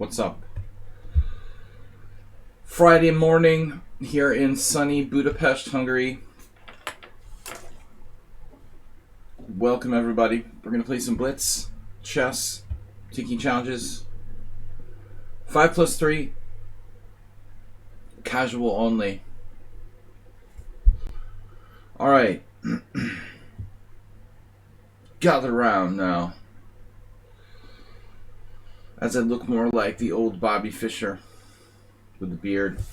What's up? Friday morning here in sunny Budapest, Hungary. Welcome everybody. We're going to play some Blitz, chess, tiki challenges. 5+3, casual only. Alright. Gather round now. As I look more like the old Bobby Fischer with the beard.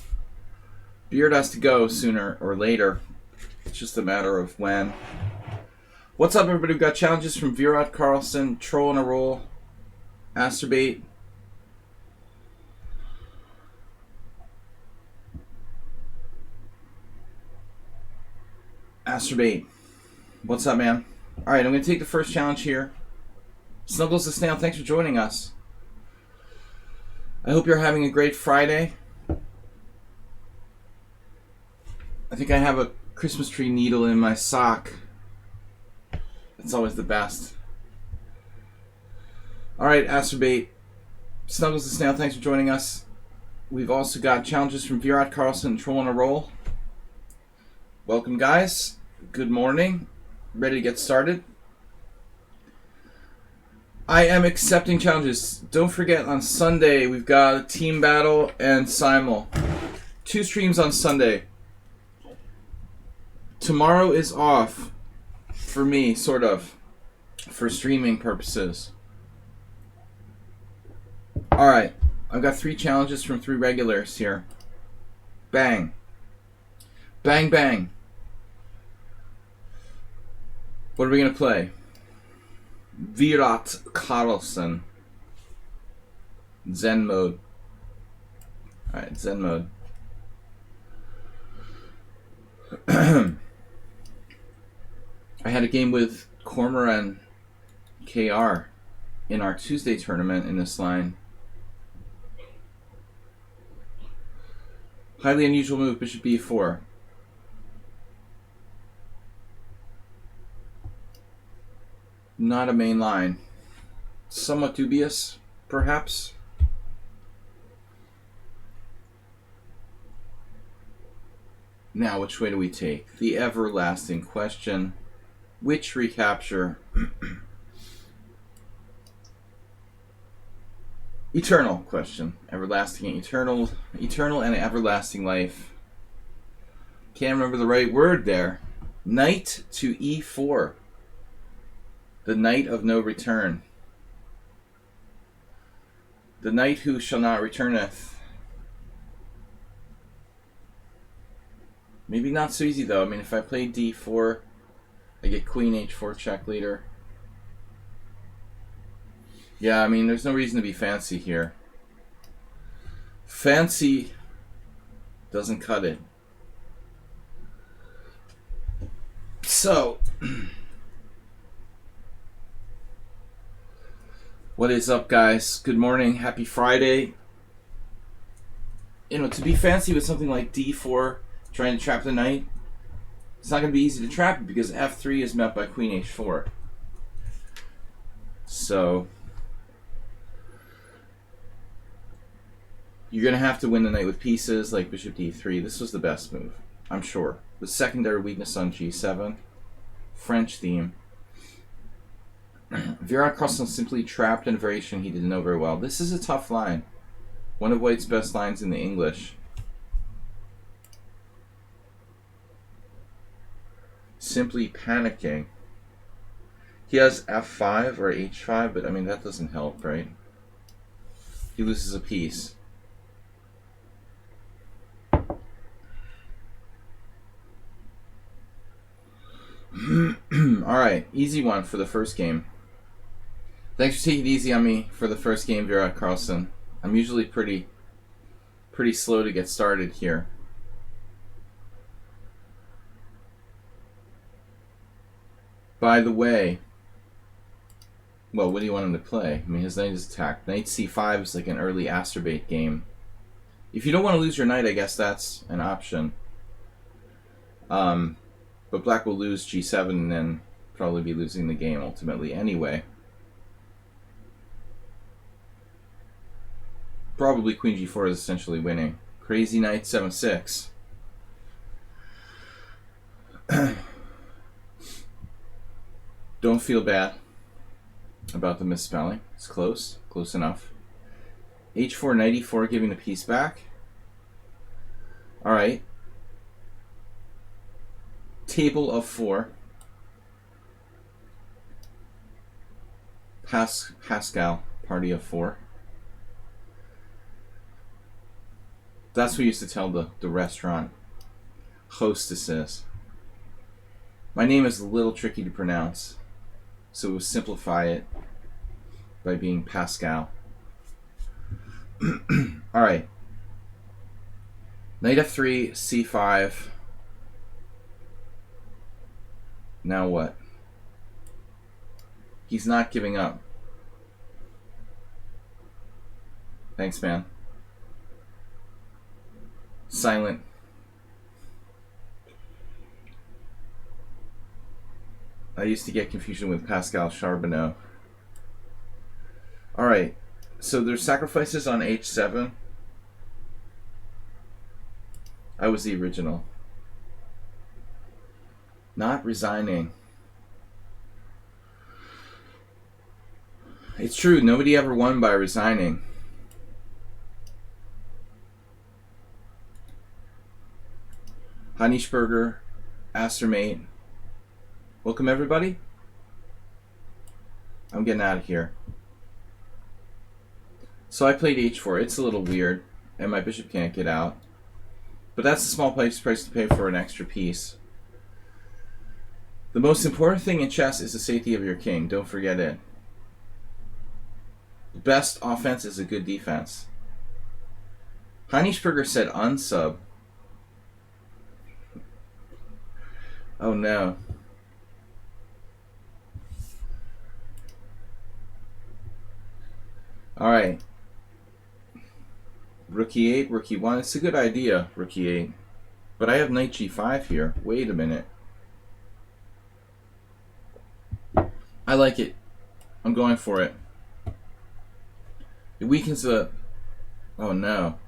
Beard has to go sooner or later. It's just a matter of when. What's up, everybody? We've got challenges from Virat Carlson, Troll on a Roll, Asterbate. Asterbate. What's up, man? Alright, I'm going to take the first challenge here. Snuggles the Snail, thanks for joining us. I hope you're having a great Friday. I think I have a Christmas tree needle in my sock. It's always the best. Alright, Asterbate. Snuggles the Snail, thanks for joining us. We've also got challenges from Virat Carlson, Troll on a Roll. Welcome, guys. Good morning. Ready to get started? I am accepting challenges. Don't forget, on Sunday, we've got a team battle and simul. 2 streams on Sunday. Tomorrow is off for me, sort of, for streaming purposes. Alright, I've got 3 challenges from 3 regulars here. Bang. Bang, bang. What are we going to play? Virat Carlson. Zen mode. Alright, Zen mode. I had a game with Cormoran KR in our Tuesday tournament in this line. Highly unusual move, bishop b4. Not a main line. Somewhat dubious, perhaps. Now, which way do we take? The everlasting question. Which recapture? Eternal question. Everlasting and eternal. Eternal and everlasting life. Can't remember the right word there. Knight to e4. The knight of no return. The knight who shall not returneth. Maybe not so easy though. I mean, if I play d4, I get queen h4 check later. Yeah, I mean, there's no reason to be fancy here. Fancy doesn't cut it. So, what is up, guys? Good morning. Happy Friday. You know, to be fancy with something like d4, trying to trap the knight, it's not going to be easy to trap it because f3 is met by queen h4. So, you're going to have to win the knight with pieces like bishop d3. This was the best move, I'm sure. The secondary weakness on g7. French theme. Virat Carlson simply trapped in a variation he didn't know very well. This is a tough line. One of White's best lines in the English. Simply panicking. He has f5 or h5, but I mean, that doesn't help, right? He loses a piece. Alright, easy one for the first game. Thanks for taking it easy on me for the first game, Virat Carlson. I'm usually pretty slow to get started here. By the way, well, what do you want him to play? I mean, his knight is attacked. Knight c5 is like an early Asterbate game. If you don't want to lose your knight, I guess that's an option. But black will lose g7 and then probably be losing the game ultimately anyway. Probably queen g4 is essentially winning. Crazy knight 7-6. Don't feel bad about the misspelling. It's close. Close enough. h4, knight e4, giving the piece back. Alright. Table of 4. Pascal, party of 4. That's what we used to tell the restaurant hostesses. My name is a little tricky to pronounce, so we'll simplify it by being Pascal. Alright. Knight f3, c5. Now what? He's not giving up. Thanks, man. Silent. I used to get confusion with Pascal Charbonneau. Alright, so there's sacrifices on h7. I was the original. Not resigning. It's true, nobody ever won by resigning. Hanishberger, Astermate. Welcome everybody. I'm getting out of here. So I played h4. It's a little weird, and my bishop can't get out. But that's a small price to pay for an extra piece. The most important thing in chess is the safety of your king. Don't forget it. The best offense is a good defense. Hanishberger said unsub. Oh no. Alright. Rook e8, rook e1. It's a good idea, rook e8. But I have knight g5 here. Wait a minute. I like it. I'm going for it. It weakens the... Oh no.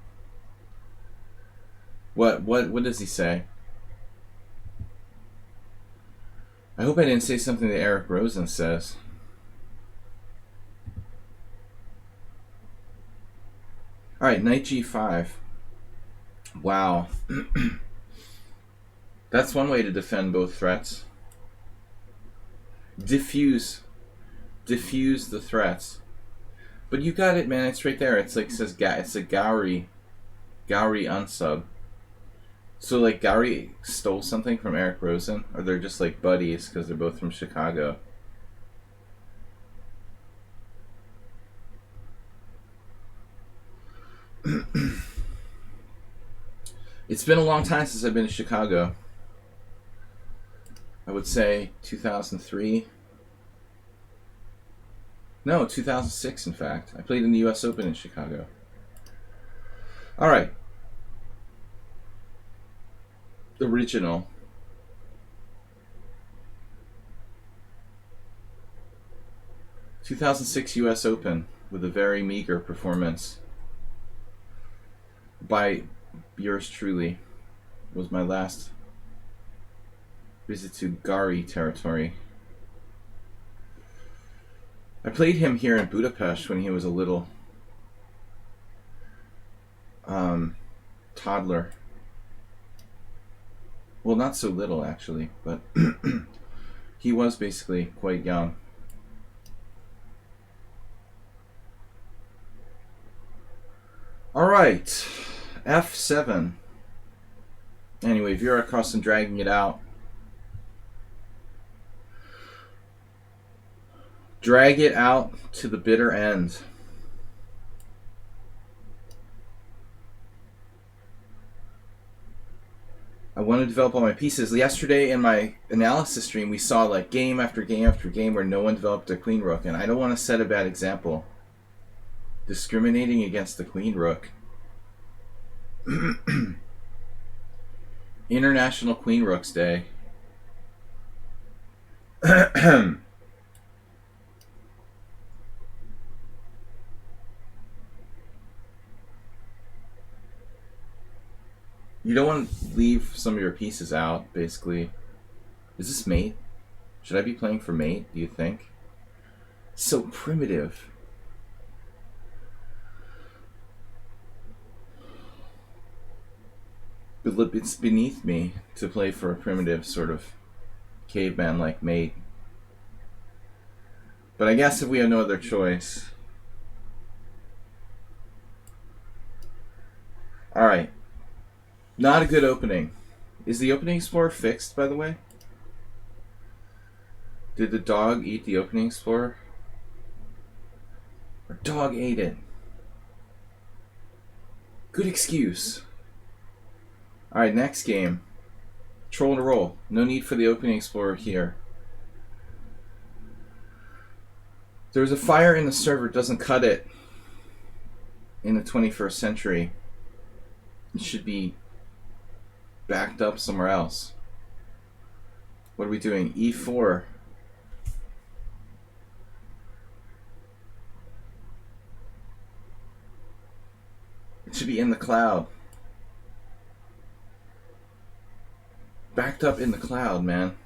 What does he say? I hope I didn't say something that Eric Rosen says. Alright, knight g5. Wow. That's one way to defend both threats. Diffuse the threats. But you got it, man. It's right there. It's like it says it's a Gowrie unsub. So like Gowrie stole something from Eric Rosen, or they're just like buddies because they're both from Chicago. It's been a long time since I've been to Chicago. I would say 2003. No, 2006 in fact. I played in the US Open in Chicago. Alright. Original. ...2006 US Open with a very meager performance by yours truly. Was my last visit to Gari territory. I played him here in Budapest when he was a little toddler. Well, not so little actually, but he was basically quite young. Alright, f7. Anyway, Vera Carlson dragging it out. Drag it out to the bitter end. I want to develop all my pieces. Yesterday in my analysis stream, we saw like game after game after game where no one developed a queen rook, and I don't want to set a bad example. Discriminating against the queen rook. International Queen Rooks Day. You don't want to leave some of your pieces out, basically. Is this mate? Should I be playing for mate, do you think? So primitive. But it's beneath me to play for a primitive sort of caveman like mate. But I guess if we have no other choice. Alright. Not a good opening. Is the opening explorer fixed, by the way? Did the dog eat the opening explorer? Or dog ate it? Good excuse. Alright, next game. Troll to roll. No need for the opening explorer here. There's a fire in the server, doesn't cut it in the 21st century. It should be backed up somewhere else. What are we doing? E4. It should be in the cloud. Backed up in the cloud, man.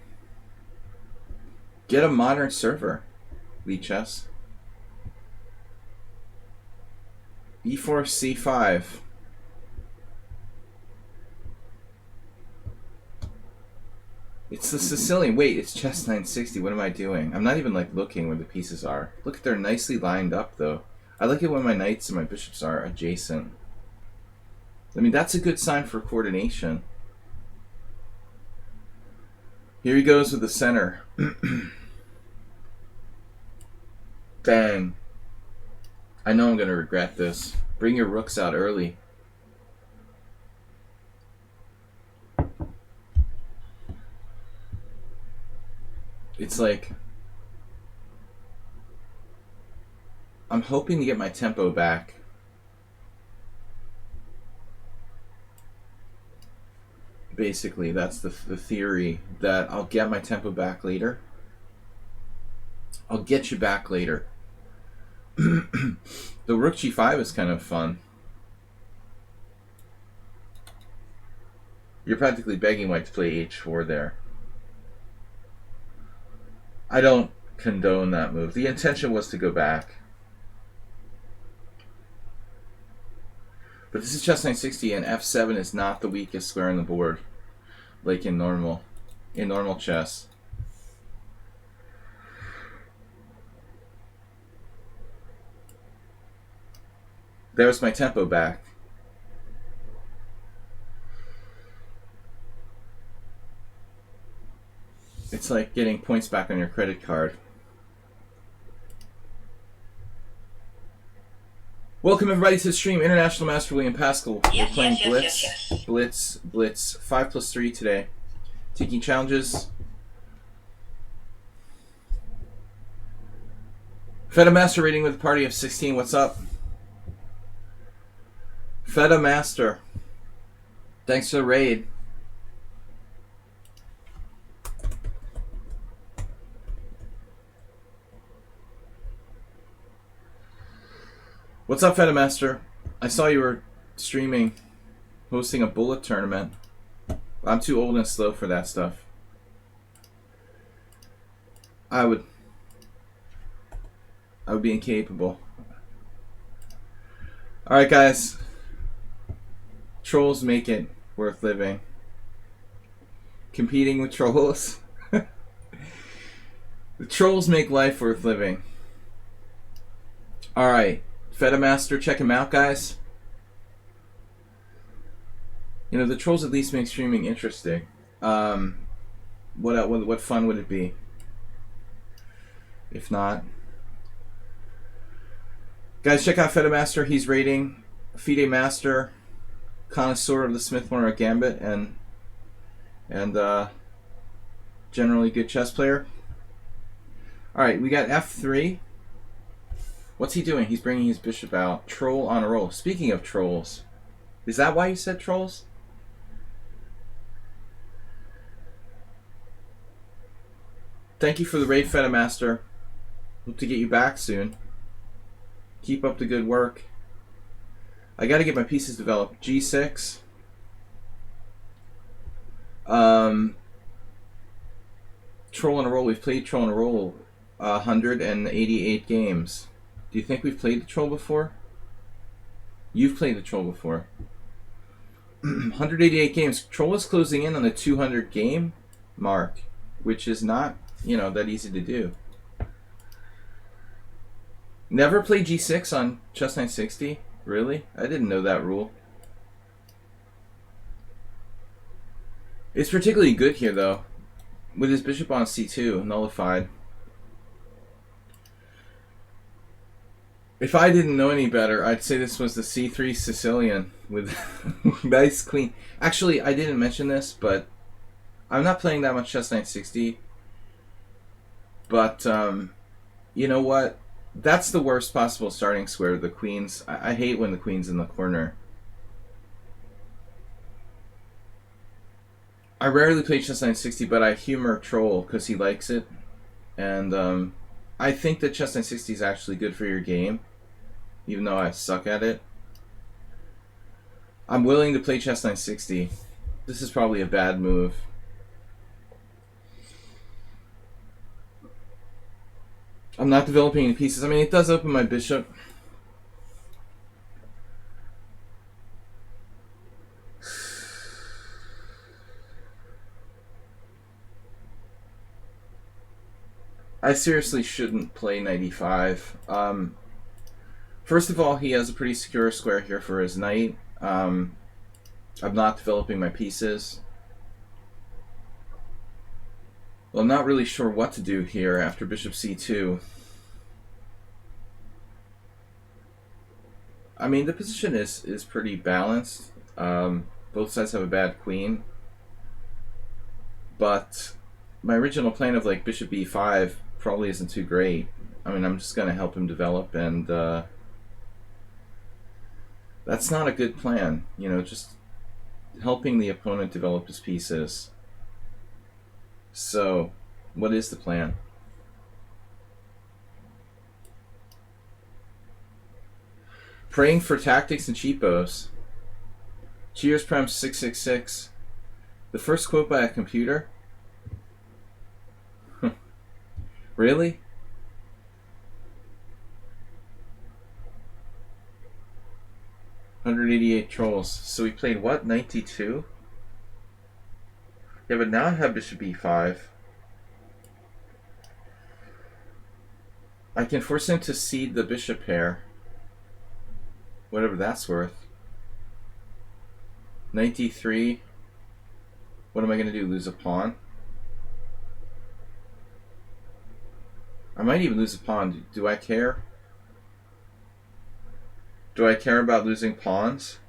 Get a modern server, lichess. E4, C5. It's the Sicilian. Wait, it's chess 960. What am I doing? I'm not even like looking where the pieces are. Look, they're nicely lined up though. I like it when my knights and my bishops are adjacent. I mean, that's a good sign for coordination. Here he goes with the center. Bang. I know I'm going to regret this. Bring your rooks out early. It's like, I'm hoping to get my tempo back. Basically, that's the theory, that I'll get my tempo back later. I'll get you back later. The rook g5 is kind of fun. You're practically begging white to play h4 there. I don't condone that move. The intention was to go back. But this is chess 960, and f7 is not the weakest square on the board, like in normal chess. There's my tempo back. It's like getting points back on your credit card. Welcome everybody to the stream. International Master William Pascal. We're playing Blitz. Blitz 5+3 today. Taking challenges. Feta Master rating with a party of 16. What's up? Feta Master. Thanks for the raid. What's up, Feta Master? I saw you were streaming, hosting a bullet tournament. I'm too old and slow for that stuff. I would be incapable. Alright guys. Trolls make it worth living. Competing with trolls. The trolls make life worth living. Alright. Feta Master, check him out, guys. You know, the trolls at least make streaming interesting. What fun would it be? If not, guys, check out Feta Master. He's rating FIDE Master, connoisseur of the Smith-Morrow Gambit, and generally good chess player. All right, we got F3. What's he doing? He's bringing his bishop out. Troll on a roll. Speaking of trolls, is that why you said trolls? Thank you for the raid, Feta Master. Hope to get you back soon. Keep up the good work. I got to get my pieces developed. G6. Um, Troll in a Roll. We've played Troll in a Roll 188 games. Do you think we've played the Troll before? You've played the Troll before. 188 games. Troll is closing in on the 200 game mark, which is not, that easy to do. Never played G6 on Chess 960? Really? I didn't know that rule. It's particularly good here, though. With his bishop on C2, nullified. If I didn't know any better, I'd say this was the C3 Sicilian with nice queen. Actually, I didn't mention this, but I'm not playing that much Chess 960. But, you know what? That's the worst possible starting square, the queens. I hate when the queen's in the corner. I rarely play Chess 960, but I humor Troll because he likes it. And I think that Chess 960 is actually good for your game, even though I suck at it. I'm willing to play Chess 960. This is probably a bad move. I'm not developing any pieces. I mean, it does open my bishop. I seriously shouldn't play 95. First of all, he has a pretty secure square here for his knight. I'm not developing my pieces. Well, I'm not really sure what to do here after bishop c2. I mean, the position is pretty balanced. Both sides have a bad queen. But my original plan of like bishop e5 probably isn't too great. I mean, I'm just going to help him develop, and that's not a good plan. Just helping the opponent develop his pieces. So, what is the plan? Praying for tactics and cheapos. Cheers, Prem 666. The first quote by a computer? Really? $188 trolls. So we played what? 92? Yeah, but now I have bishop e5. I can force him to cede the bishop pair. Whatever that's worth. 93. What am I going to do? Lose a pawn? I might even lose a pawn. Do I care? Do I care about losing pawns?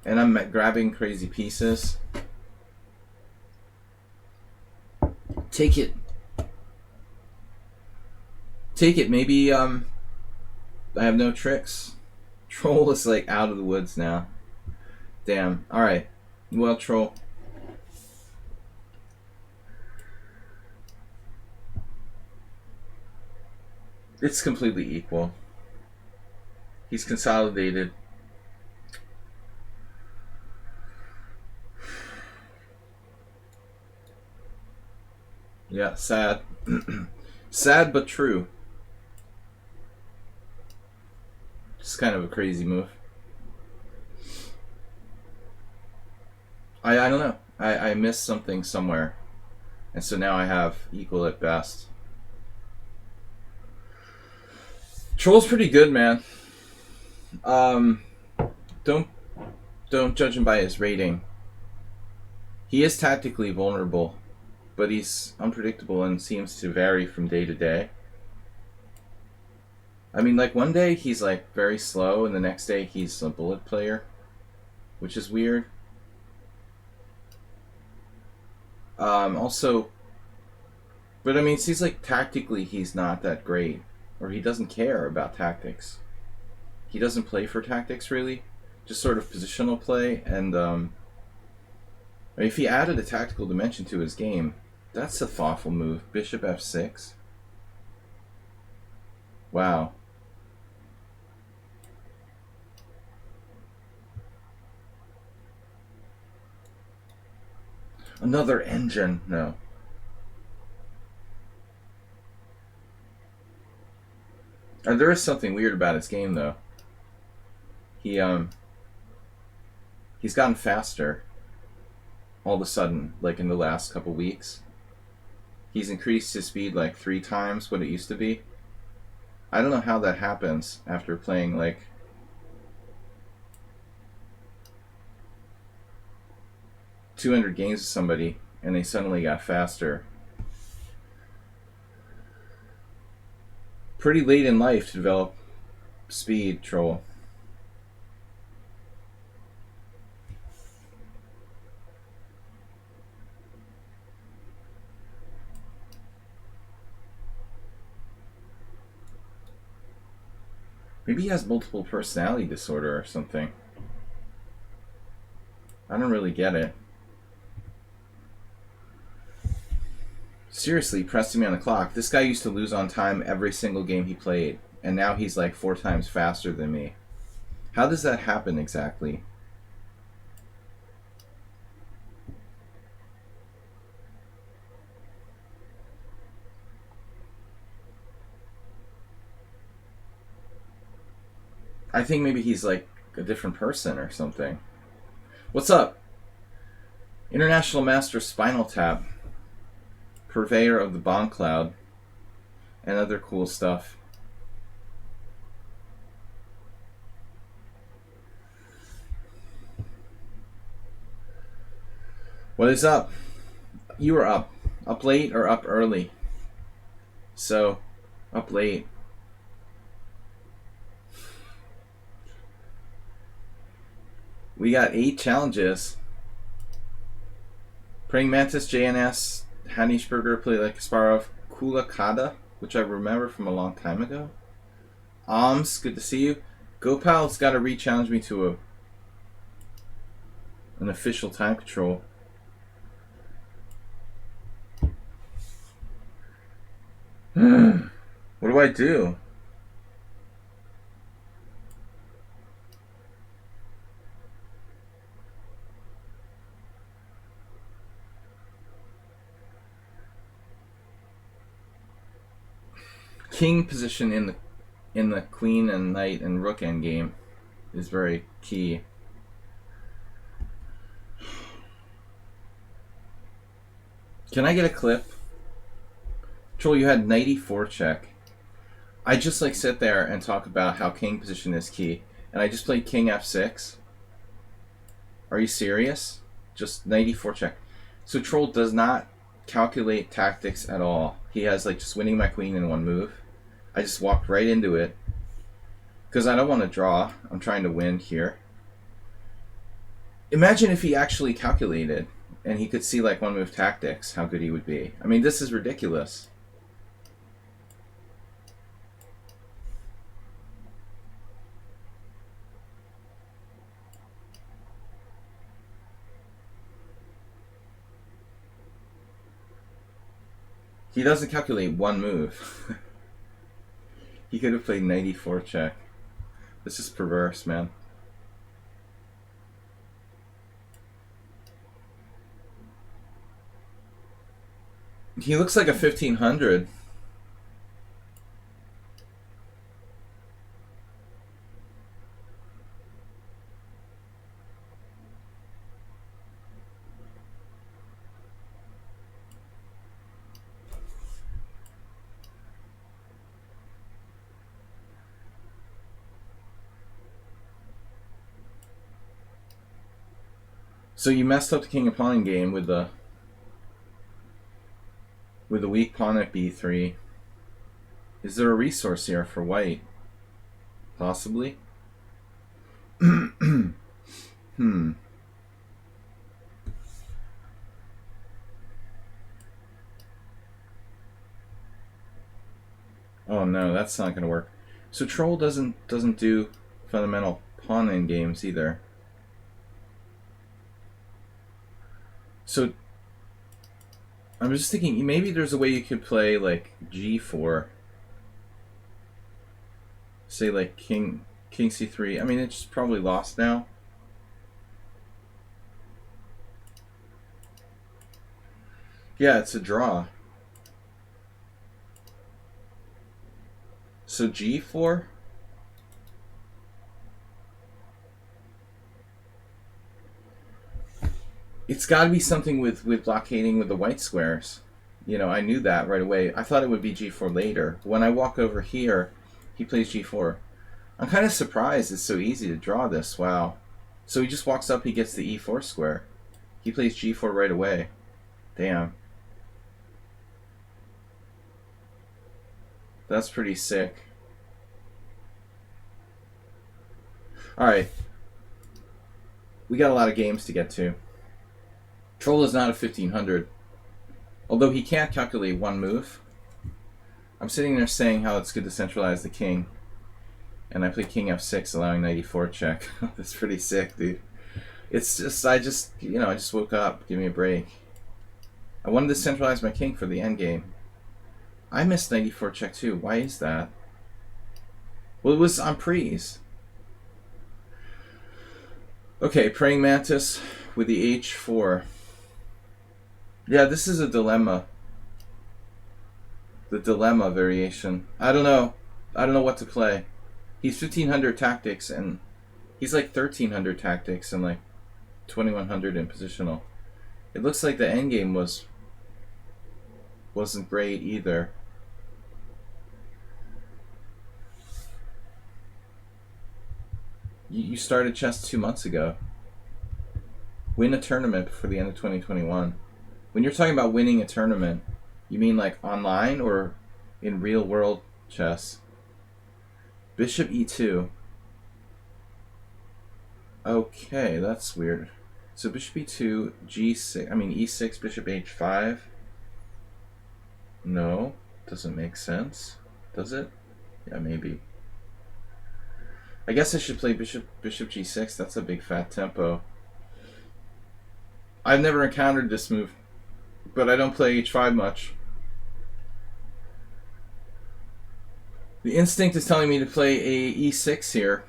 And I'm grabbing crazy pieces. Take it. Take it. Maybe I have no tricks. Troll is like out of the woods now. Damn. Alright. Well, Troll. It's completely equal. He's consolidated. Yeah, sad. Sad but true. It's kind of a crazy move. I don't know. I missed something somewhere. And so now I have equal at best. Troll's pretty good, man. Don't judge him by his rating. He is tactically vulnerable, but he's unpredictable and seems to vary from day to day. I mean, like one day he's like very slow, and the next day he's a bullet player, which is weird. Also, but I mean, it seems like tactically he's not that great. Or he doesn't care about tactics. He doesn't play for tactics, really. Just sort of positional play. And I mean, if he added a tactical dimension to his game, that's a thoughtful move. Bishop f6. Wow. Another engine. No. There is something weird about his game, though. He's gotten faster all of a sudden, like in the last couple weeks. He's increased his speed like 3 times what it used to be. I don't know how that happens after playing like 200 games with somebody and they suddenly got faster. Pretty late in life to develop speed, Troll. Maybe he has multiple personality disorder or something. I don't really get it. Seriously, pressing me on the clock. This guy used to lose on time every single game he played, and now he's like 4 times faster than me. How does that happen exactly? I think maybe he's like a different person or something. What's up? International Master Spinal Tap. Purveyor of the Bomb Cloud. And other cool stuff. What is up? You were up. Up late or up early? So, up late. We got 8 challenges. Praying Mantis, JNS, Hanishberger, Play Like Kasparov, Kulakada, which I remember from a long time ago. Good to see you. Gopal's got to re-challenge me to an official time control. What do I do? King position in the queen and knight and rook endgame is very key. Can I get a clip? Troll, you had knight e4 check. I just like sit there and talk about how king position is key, and I just played king f6. Are you serious? Just knight e4 check. So Troll does not calculate tactics at all. He has like just winning my queen in one move. I just walked right into it because I don't want to draw. I'm trying to win here. Imagine if he actually calculated and he could see like one move tactics, how good he would be. I mean, this is ridiculous. He doesn't calculate one move. He could have played knight e4 check. This is perverse, man. He looks like a 1500. So you messed up the king and pawn game with the weak pawn at b3. Is there a resource here for white? Possibly. Oh no, that's not gonna work. So Troll doesn't do fundamental pawn in games either. So I'm just thinking maybe there's a way you could play like g4. Say like king c3. I mean, it's probably lost now. Yeah, it's a draw. So G4? It's got to be something with blockading with the white squares. You know, I knew that right away. I thought it would be G4 later. When I walk over here, he plays G4. I'm kind of surprised it's so easy to draw this. Wow. So he just walks up, he gets the E4 square. He plays G4 right away. Damn. That's pretty sick. Alright. We got a lot of games to get to. Troll is not a 1500. Although he can't calculate one move. I'm sitting there saying how it's good to centralize the king. And I play king f6, allowing knight e4 check. That's pretty sick, dude. It's just, I just woke up. Give me a break. I wanted to centralize my king for the endgame. I missed knight e4 check too. Why is that? Well, it was on pre's. Okay, praying mantis with the h4. Yeah, this is a dilemma. The dilemma variation. I don't know. I don't know what to play. He's 1500 tactics and he's like 1300 tactics and like 2100 in positional. It looks like the endgame wasn't great either. You started chess 2 months ago. Win a tournament before the end of 2021. When you're talking about winning a tournament, you mean like online or in real world chess? Bishop e2. Okay, that's weird. So bishop e2, g6, I mean e6, bishop h5. No, doesn't make sense. Does it? Yeah, maybe. I guess I should play bishop g6. That's a big fat tempo. I've never encountered this move, but I don't play h5 much. The instinct is telling me to play a e6 here.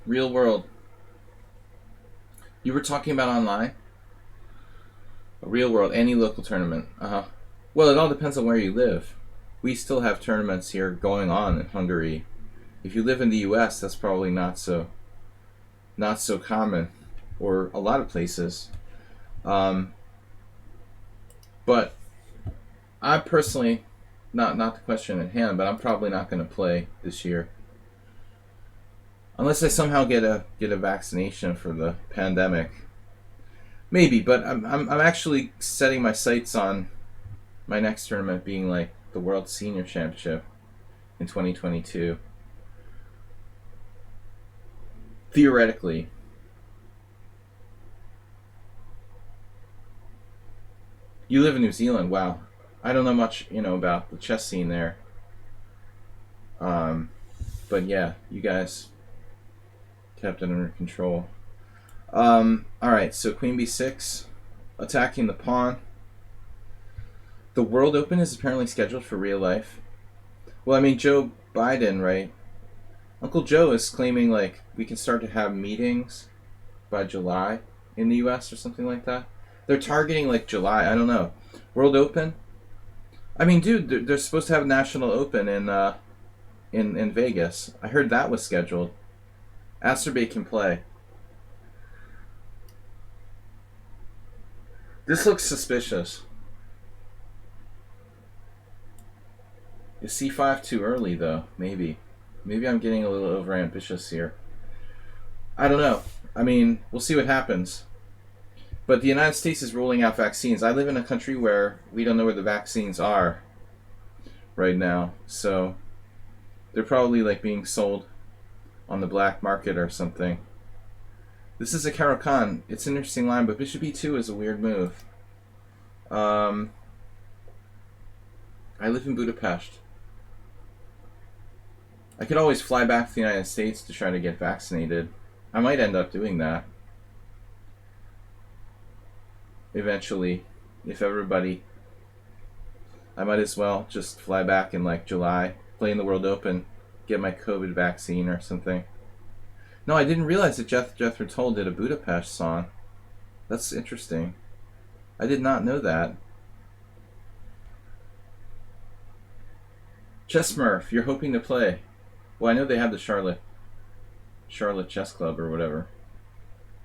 Real world. You were talking about online? Real world, any local tournament. Well, it all depends on where you live. We still have tournaments here going on in Hungary. If you live in the US, that's probably not so common, or a lot of places. But I personally, not the question at hand, but I'm probably not going to play this year. Unless I somehow get a vaccination for the pandemic. Maybe, but I'm actually setting my sights on my next tournament being like the World Senior Championship in 2022. Theoretically. You live in New Zealand, wow. I don't know much, about the chess scene there. But yeah, you guys kept it under control. Alright, so queen b6, attacking the pawn. The World Open is apparently scheduled for real life. Well, I mean, Joe Biden, right? Uncle Joe is claiming, like, we can start to have meetings by July in the US or something like that. They're targeting, like, July. I don't know. World Open? I mean, dude, they're supposed to have a National Open in Vegas. I heard that was scheduled. Asterbate can play. This looks suspicious. Is c5 too early, though? Maybe. Maybe I'm getting a little overambitious here. I don't know. I mean, we'll see what happens. But the United States is rolling out vaccines. I live in a country where we don't know where the vaccines are right now. So they're probably like being sold on the black market or something. This is a Caro-Kann. It's an interesting line, but bishop e2 is a weird move. I live in Budapest. I could always fly back to the United States to try to get vaccinated. I might end up doing that. Eventually, if everybody... I might as well just fly back in like July, play in the World Open, get my COVID vaccine or something. No, I didn't realize that Jethro Tull did a Budapest song. That's interesting. I did not know that. Chess Smurf, you're hoping to play. Well, I know they have the Charlotte Chess Club or whatever.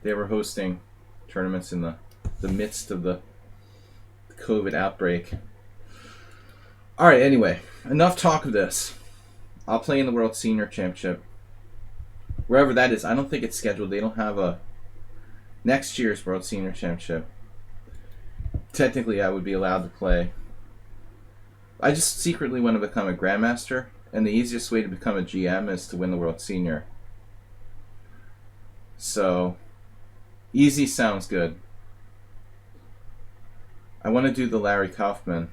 They were hosting tournaments in the midst of the COVID outbreak. Alright, anyway, enough talk of this. I'll play in the World Senior Championship. Wherever that is, I don't think it's scheduled. They don't have a next year's World Senior Championship. Technically, I would be allowed to play. I just secretly want to become a Grandmaster, and the easiest way to become a GM is to win the World Senior. So, easy sounds good. I want to do the Larry Kaufman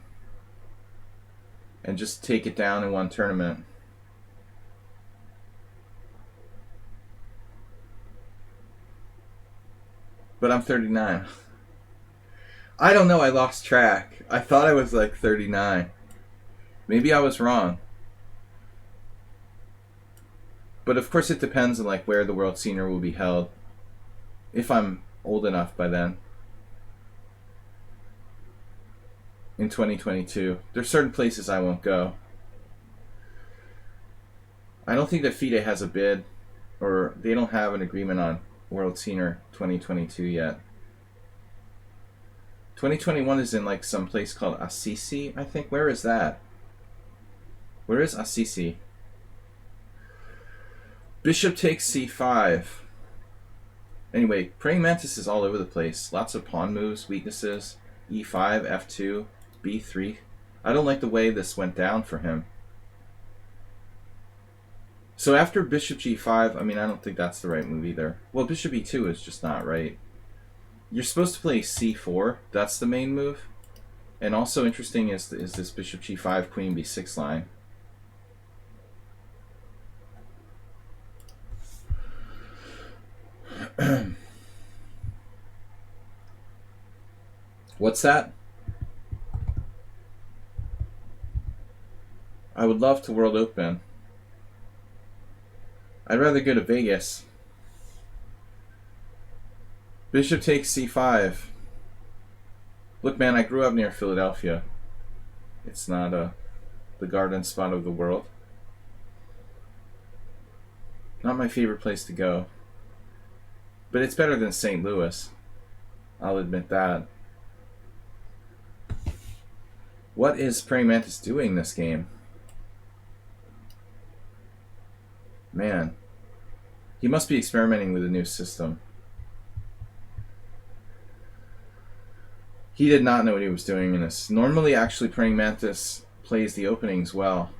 and just take it down in one tournament. But I'm 39. I don't know, I lost track. I thought I was like 39. Maybe I was wrong. But of course it depends on like where the World Senior will be held. If I'm old enough by then. In 2022. There's certain places I won't go. I don't think that FIDE has a bid, or they don't have an agreement on World Senior 2022 yet. 2021 is in like some place called Assisi, I think. Where is that? Where is Assisi? Bishop takes c5. Anyway, Praying Mantis is all over the place. Lots of pawn moves, weaknesses. e5, f2, b3. I don't like the way this went down for him. So after bishop g5, I mean, I don't think that's the right move either. Well, bishop e2 is just not right. You're supposed to play c4. That's the main move. And also interesting is this bishop g5, queen b6 line. What's that? I would love to World Open. I'd rather go to Vegas. Bishop takes c5. Look, man, I grew up near Philadelphia. It's not the garden spot of the world. Not my favorite place to go. But it's better than St. Louis. I'll admit that. What is Praying Mantis doing this game? Man. He must be experimenting with a new system. He did not know what he was doing in this. Normally, actually, Praying Mantis plays the openings well.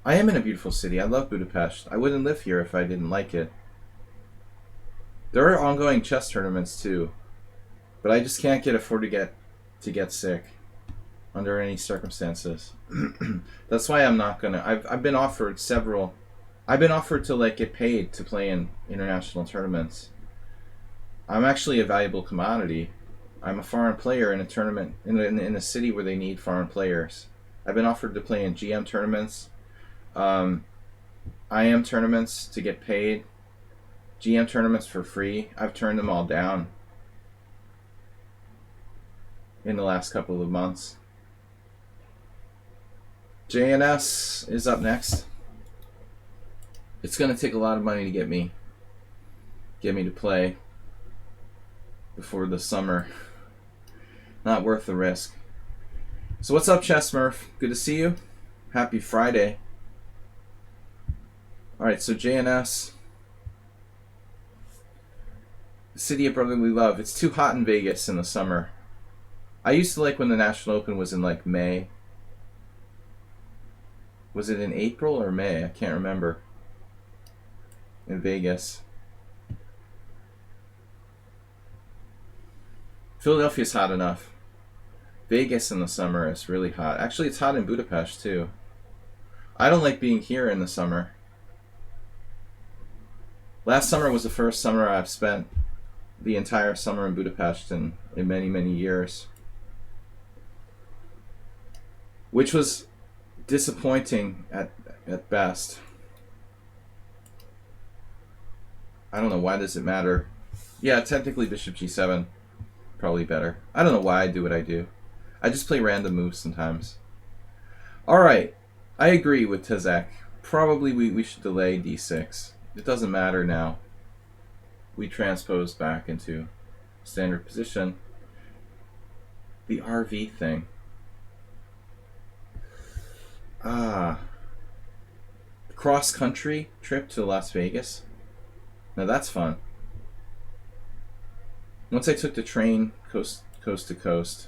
I am in a beautiful city. I love Budapest. I wouldn't live here if I didn't like it. There are ongoing chess tournaments too, but I just can't afford to get sick under any circumstances. That's why I'm not gonna. I've been offered several. I've been offered to like get paid to play in international tournaments. I'm actually a valuable commodity. I'm a foreign player in a tournament in a city where they need foreign players. I've been offered to play in GM tournaments, IM tournaments to get paid. GM tournaments for free. I've turned them all down in the last couple of months. JNS is up next. It's going to take a lot of money to get me to play before the summer. Not worth the risk. So what's up, Chess Smurf? Good to see you. Happy Friday. Alright, so JNS. The city of brotherly love. It's too hot in Vegas in the summer. I used to like when the National Open was in like May. Was it in April or May? I can't remember. In Vegas. Philadelphia's hot enough. Vegas in the summer is really hot. Actually, it's hot in Budapest too. I don't like being here in the summer. Last summer was the first summer I've spent the entire summer in Budapest in many, many years. Which was disappointing at best. I don't know, why does it matter? Yeah, technically bishop g7, probably better. I don't know why I do what I do. I just play random moves sometimes. Alright, I agree with Tezek. Probably we should delay d6. It doesn't matter now. We transpose back into standard position. The RV thing. Cross-country trip to Las Vegas. Now that's fun. Once I took the train coast to coast,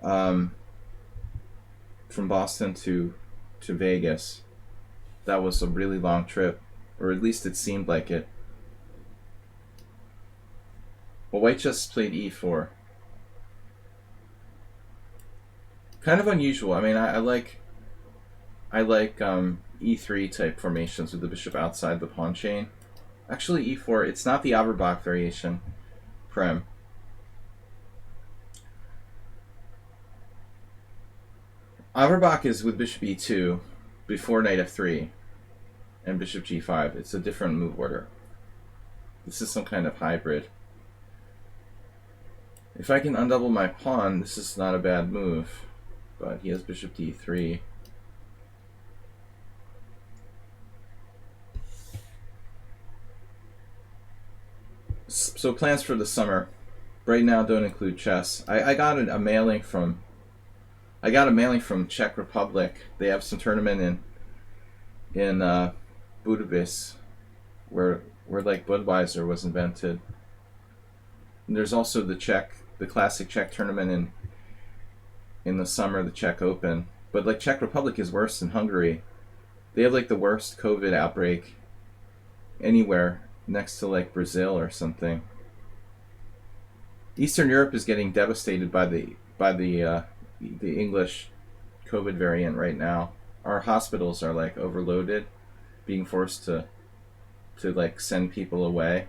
from Boston to Vegas, that was a really long trip, or at least it seemed like it. Well, white just played e4. Kind of unusual. I mean, I like e3 type formations with the bishop outside the pawn chain. Actually, e4, it's not the Averbach variation, Prem. Averbach is with bishop e2 before knight f3 and bishop g5. It's a different move order. This is some kind of hybrid. If I can undouble my pawn, this is not a bad move. But he has bishop d3. So plans for the summer right now don't include chess. I got a mailing from Czech Republic. They have some tournament in Budapest where like Budweiser was invented. And there's also the classic Czech tournament in the summer, the Czech Open. But like Czech Republic is worse than Hungary. They have like the worst COVID outbreak anywhere, next to like Brazil or something. Eastern Europe is getting devastated by the English COVID variant right now. Our hospitals are like overloaded, being forced to like send people away.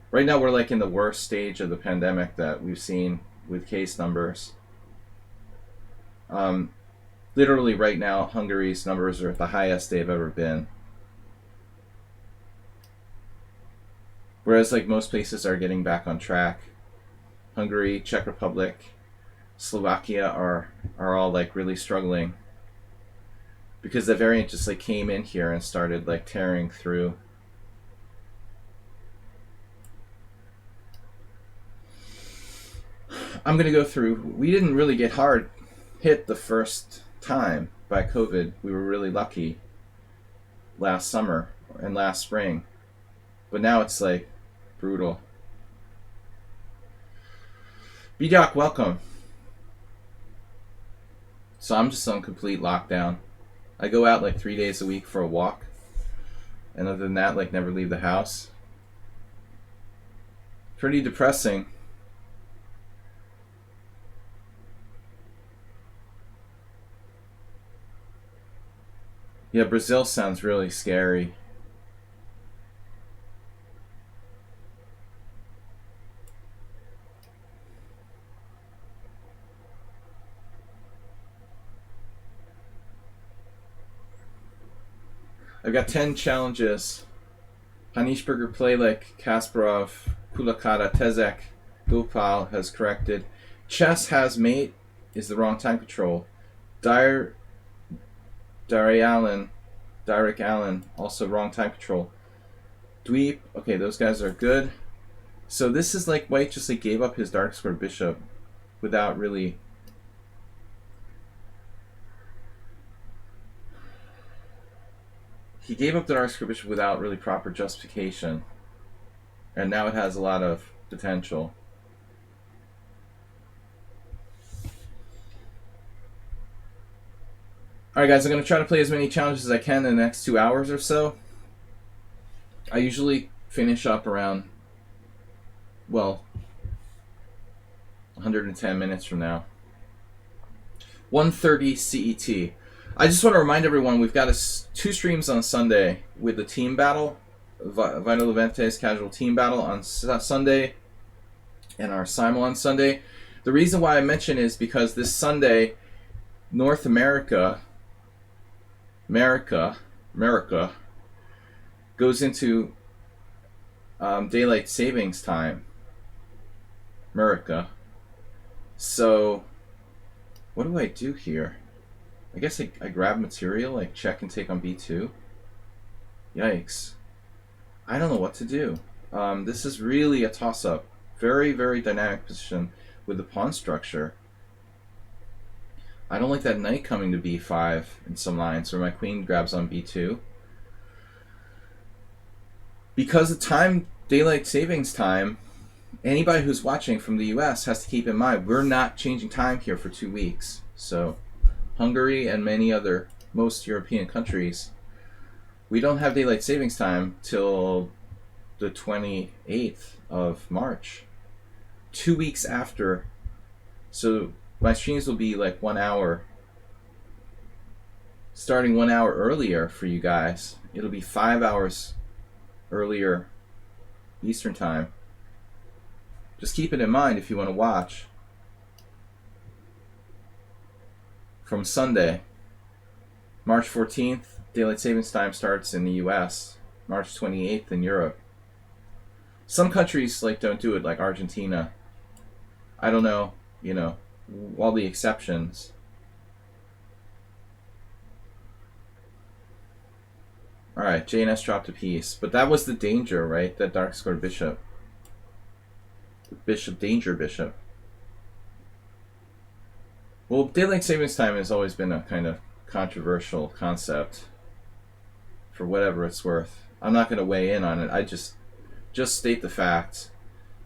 Right now we're like in the worst stage of the pandemic that we've seen with case numbers. Literally right now Hungary's numbers are at the highest they've ever been. Whereas like most places are getting back on track. Hungary, Czech Republic, Slovakia are all like really struggling because the variant just like came in here and started like tearing through. I'm gonna go through. We didn't really get hard hit the first time by COVID. We were really lucky last summer and last spring, but now it's like brutal. B-Doc, welcome. So I'm just on complete lockdown. I go out like 3 days a week for a walk, and other than that, like never leave the house. Pretty depressing. Yeah, Brazil sounds really scary. I've got 10 challenges. Hanishberger play like Kasparov, Kulakata, Tezek, Gopal has corrected. Chess has mate is the wrong time control. Derek Allen, also wrong time control. Dweep, okay, those guys are good. So this is like white just like gave up his dark square bishop without really. He gave up the dark square bishop without really proper justification. And now it has a lot of potential. Alright guys, I'm going to try to play as many challenges as I can in the next 2 hours or so. I usually finish up around, well, 110 minutes from now. 1:30 CET. I just want to remind everyone we've got 2 streams on Sunday with the team battle, Vital Levente's casual team battle on Sunday, and our simul on Sunday. The reason why I mention is because this Sunday, North America goes into daylight savings time, America. So what do I do here? I guess I grab material, like check and take on b2. Yikes. I don't know what to do. This is really a toss-up. Very, very dynamic position with the pawn structure. I don't like that knight coming to b5 in some lines where my queen grabs on b2. Because of time, daylight savings time, anybody who's watching from the US has to keep in mind we're not changing time here for 2 weeks. So Hungary and most European countries, we don't have daylight savings time till the 28th of March. 2 weeks after. So my streams will be like 1 hour, starting 1 hour earlier for you guys. It'll be 5 hours earlier Eastern time. Just keep it in mind if you want to watch. From Sunday, March 14th, daylight savings time starts in the US, March 28th in Europe. Some countries don't do it, like Argentina. I don't know, all the exceptions. Alright, JNS dropped a piece. But that was the danger, right? That dark scored bishop. Bishop, danger bishop. Well, daylight savings time has always been a kind of controversial concept, for whatever it's worth. I'm not going to weigh in on it. I just state the facts.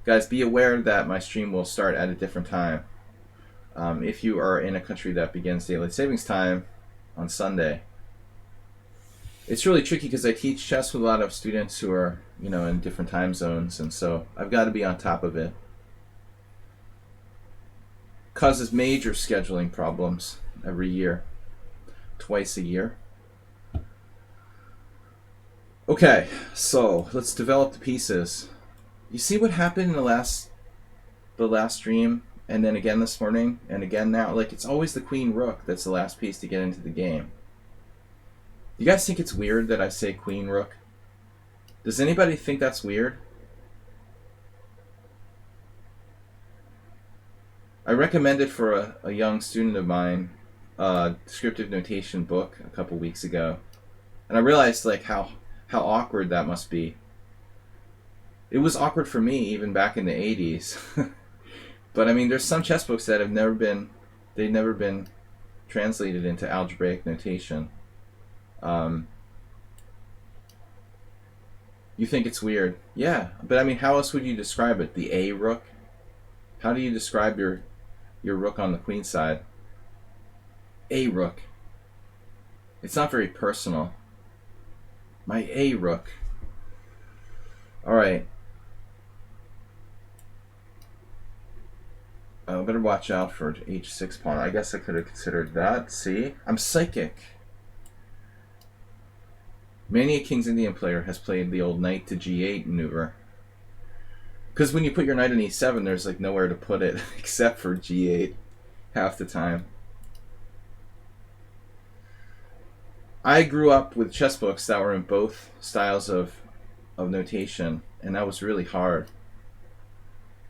Guys, be aware that my stream will start at a different time. If you are in a country that begins daylight savings time on Sunday. It's really tricky because I teach chess with a lot of students who are, in different time zones, and so I've got to be on top of it. Causes major scheduling problems every year, twice a year. Okay, so let's develop the pieces. You see what happened in the last stream, and then again this morning, and again now? It's always the queen rook that's the last piece to get into the game. You guys think it's weird that I say queen rook? Does anybody think that's weird? I recommended for a young student of mine a descriptive notation book a couple weeks ago, and I realized how awkward that must be. It was awkward for me even back in the 80s. But I mean, there's some chess books that have never been translated into algebraic notation. You think it's weird? Yeah, but I mean, how else would you describe it? The A rook? How do you describe your rook on the queen side? A rook. It's not very personal. My A rook. Alright. I better watch out for h6 pawn. I guess I could have considered that. See? I'm psychic. Many a King's Indian player has played the old knight to g8 maneuver. Because when you put your knight on e7, there's nowhere to put it except for g8 half the time. I grew up with chess books that were in both styles of notation, and that was really hard.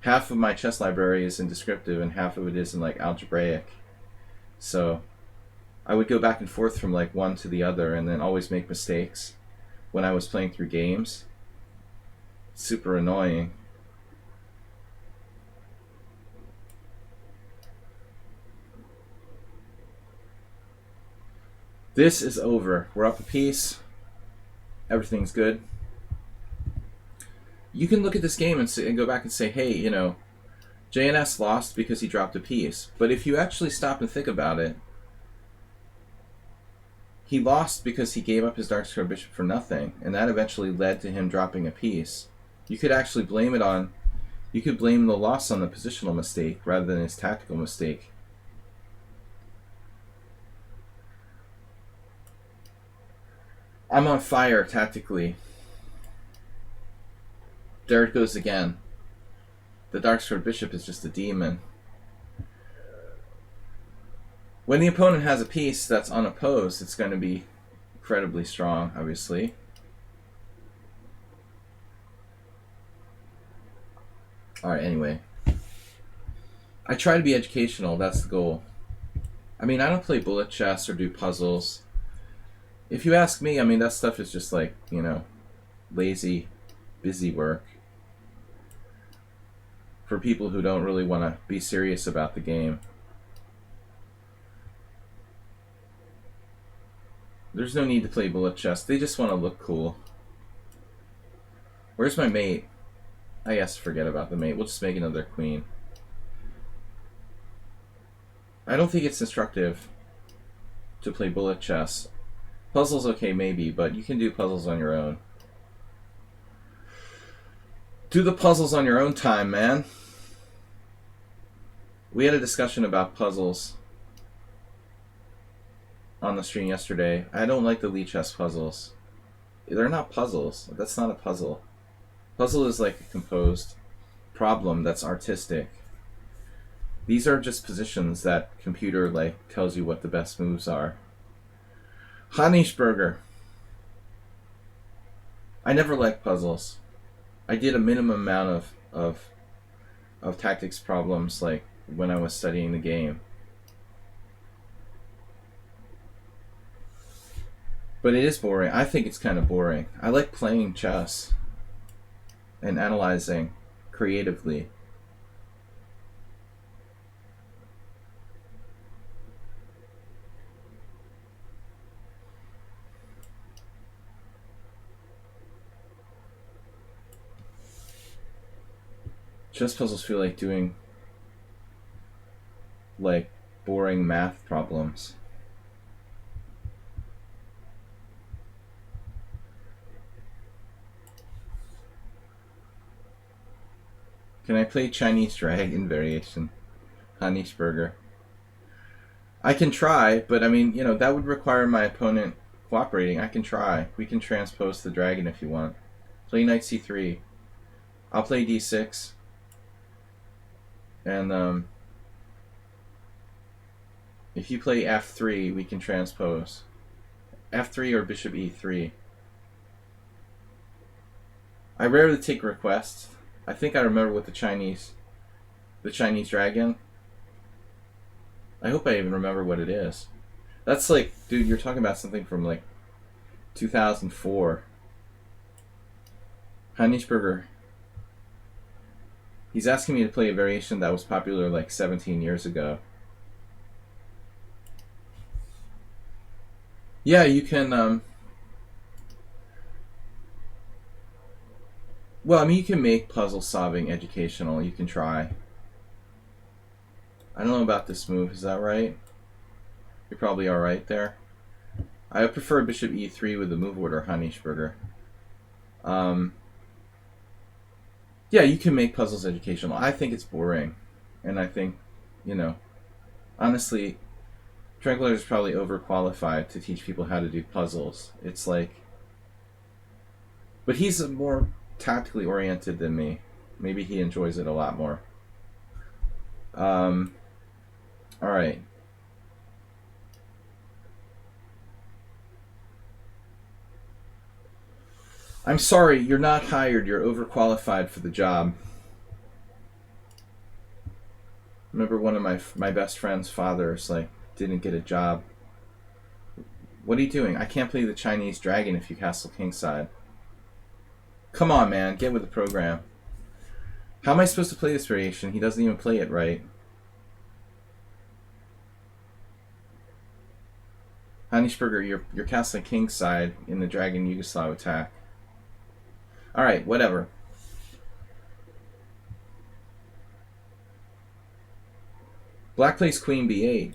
Half of my chess library is in descriptive, and half of it is in algebraic. So I would go back and forth from one to the other, and then always make mistakes when I was playing through games. Super annoying. This is over. We're up a piece. Everything's good. You can look at this game and go back and say, hey, JNS lost because he dropped a piece. But if you actually stop and think about it, he lost because he gave up his dark square bishop for nothing, and that eventually led to him dropping a piece. You could actually blame the loss on the positional mistake rather than his tactical mistake. I'm on fire tactically. There it goes again. The dark square bishop is just a demon. When the opponent has a piece that's unopposed, it's going to be incredibly strong, obviously. Alright, anyway. I try to be educational, that's the goal. I mean, I don't play bullet chess or do puzzles. If you ask me, I mean, that stuff is just like, you know, lazy, busy work for people who don't really want to be serious about the game. There's no need to play bullet chess. They just want to look cool. Where's my mate? I guess forget about the mate. We'll just make another queen. I don't think it's instructive to play bullet chess. Puzzles, okay, maybe, but you can do puzzles on your own. Do the puzzles on your own time, man. We had a discussion about puzzles on the stream yesterday. I don't like the lichess puzzles. They're not puzzles. That's not a puzzle. Puzzle is like a composed problem that's artistic. These are just positions that computer like tells you what the best moves are. Hanishberger. I never liked puzzles. I did a minimum amount of tactics problems like when I was studying the game. But it is boring. I think it's kind of boring. I like playing chess and analyzing creatively. Chess puzzles feel like doing like boring math problems. Can I play Chinese Dragon variation? Hanishberger. I can try, but I mean, you know, that would require my opponent cooperating. I can try. We can transpose the dragon if you want. Play knight c3. I'll play d6. And if you play f3, we can transpose. f3 or bishop e3. I rarely take requests. I think I remember with the Chinese dragon. I hope I even remember what it is. That's like, dude, you're talking about something from like 2004. Hanishberger. He's asking me to play a variation that was popular like 17 years ago. Yeah, you can, well, I mean, you can make puzzle solving educational. You can try. I don't know about this move. Is that right? You're probably alright there. I prefer bishop e3 with the move order, Hanishberger. Yeah, you can make puzzles educational. I think it's boring. And I think, you know, honestly, Tranquillator is probably overqualified to teach people how to do puzzles. It's like... But he's more tactically oriented than me. Maybe he enjoys it a lot more. Alright. I'm sorry, you're not hired. You're overqualified for the job. Remember one of my best friend's fathers, like, didn't get a job. What are you doing? I can't play the Chinese dragon if you castle kingside. Come on, man. Get with the program. How am I supposed to play this variation? He doesn't even play it right. Hanishberger, you're castling kingside in the dragon Yugoslav attack. Alright, whatever. Black plays queen b8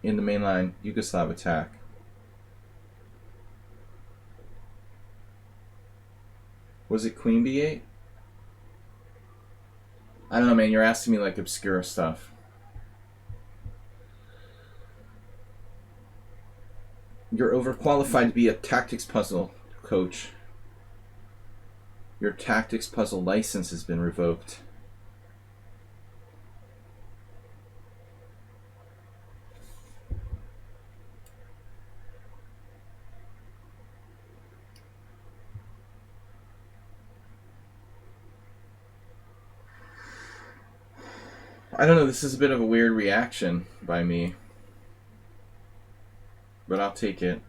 in the mainline Yugoslav attack. Was it queen b8? I don't know, man. You're asking me like obscure stuff. You're overqualified to be a tactics puzzle coach. Your tactics puzzle license has been revoked. I don't know, this is a bit of a weird reaction by me, but I'll take it.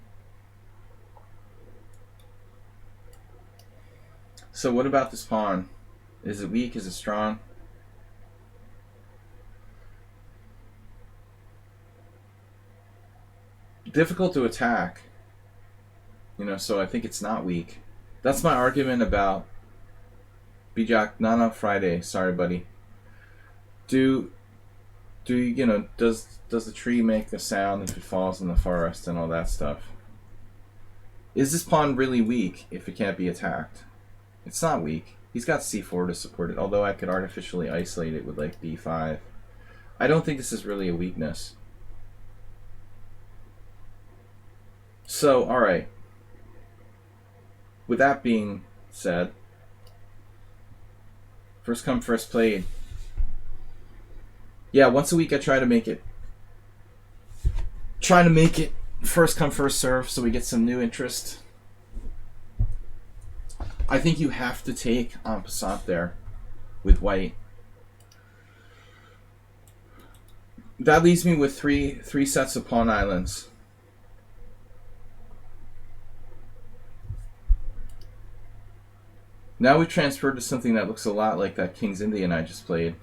So what about this pawn? Is it weak? Is it strong? Difficult to attack. You know, so I think it's not weak. That's my argument about Bijak. No, Friday. Sorry, buddy. Do you know? Does the tree make a sound if it falls in the forest and all that stuff? Is this pawn really weak if it can't be attacked? It's not weak. He's got c4 to support it. Although I could artificially isolate it with like b5. I don't think this is really a weakness. So, all right. With that being said, first come, first played. Yeah, once a week I try to make it first come, first serve so we get some new interest. I think you have to take en passant there with white. That leaves me with three sets of pawn islands. Now we've transferred to something that looks a lot like that King's Indian I just played.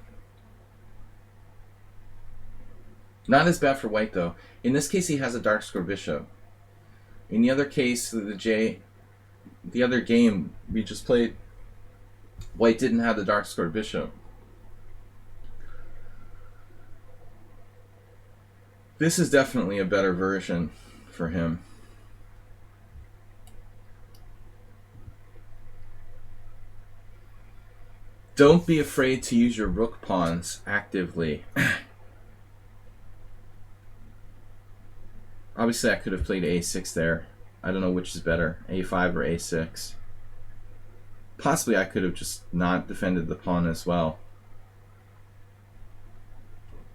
Not as bad for white though. In this case he has a dark square bishop. In the other case, the other game we just played, white didn't have the dark square bishop. This is definitely a better version for him. Don't be afraid to use your rook pawns actively. Obviously, I could have played a6 there. I don't know which is better, a5 or a6. Possibly I could have just not defended the pawn as well.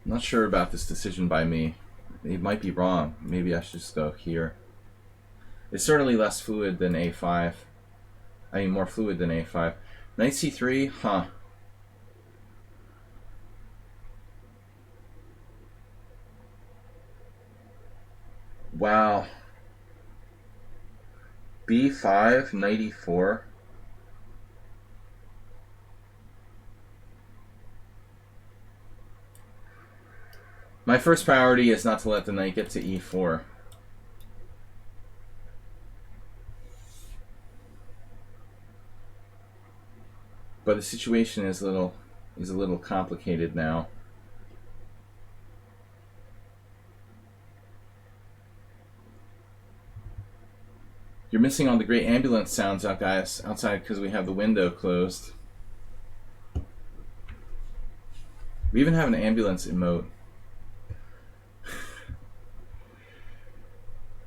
I'm not sure about this decision by me. It might be wrong. Maybe I should just go here. It's certainly less fluid than a5. I mean, more fluid than a5. Knight c3, huh. Wow. b5, knight e4. My first priority is not to let the knight get to e4. But the situation is a little complicated now. You're missing all the great ambulance sounds out, guys, outside because we have the window closed. We even have an ambulance emote.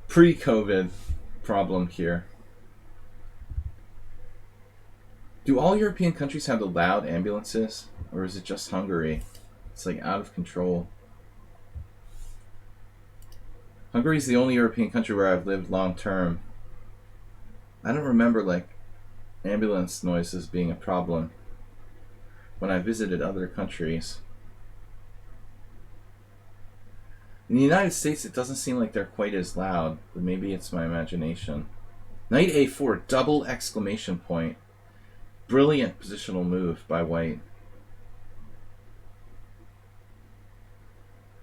Pre-COVID problem here. Do all European countries have the loud ambulances? Or is it just Hungary? It's like out of control. Hungary is the only European country where I've lived long term. I don't remember like ambulance noises being a problem when I visited other countries. In the United States, it doesn't seem like they're quite as loud, but maybe it's my imagination. Knight a4, double exclamation point. Brilliant positional move by white.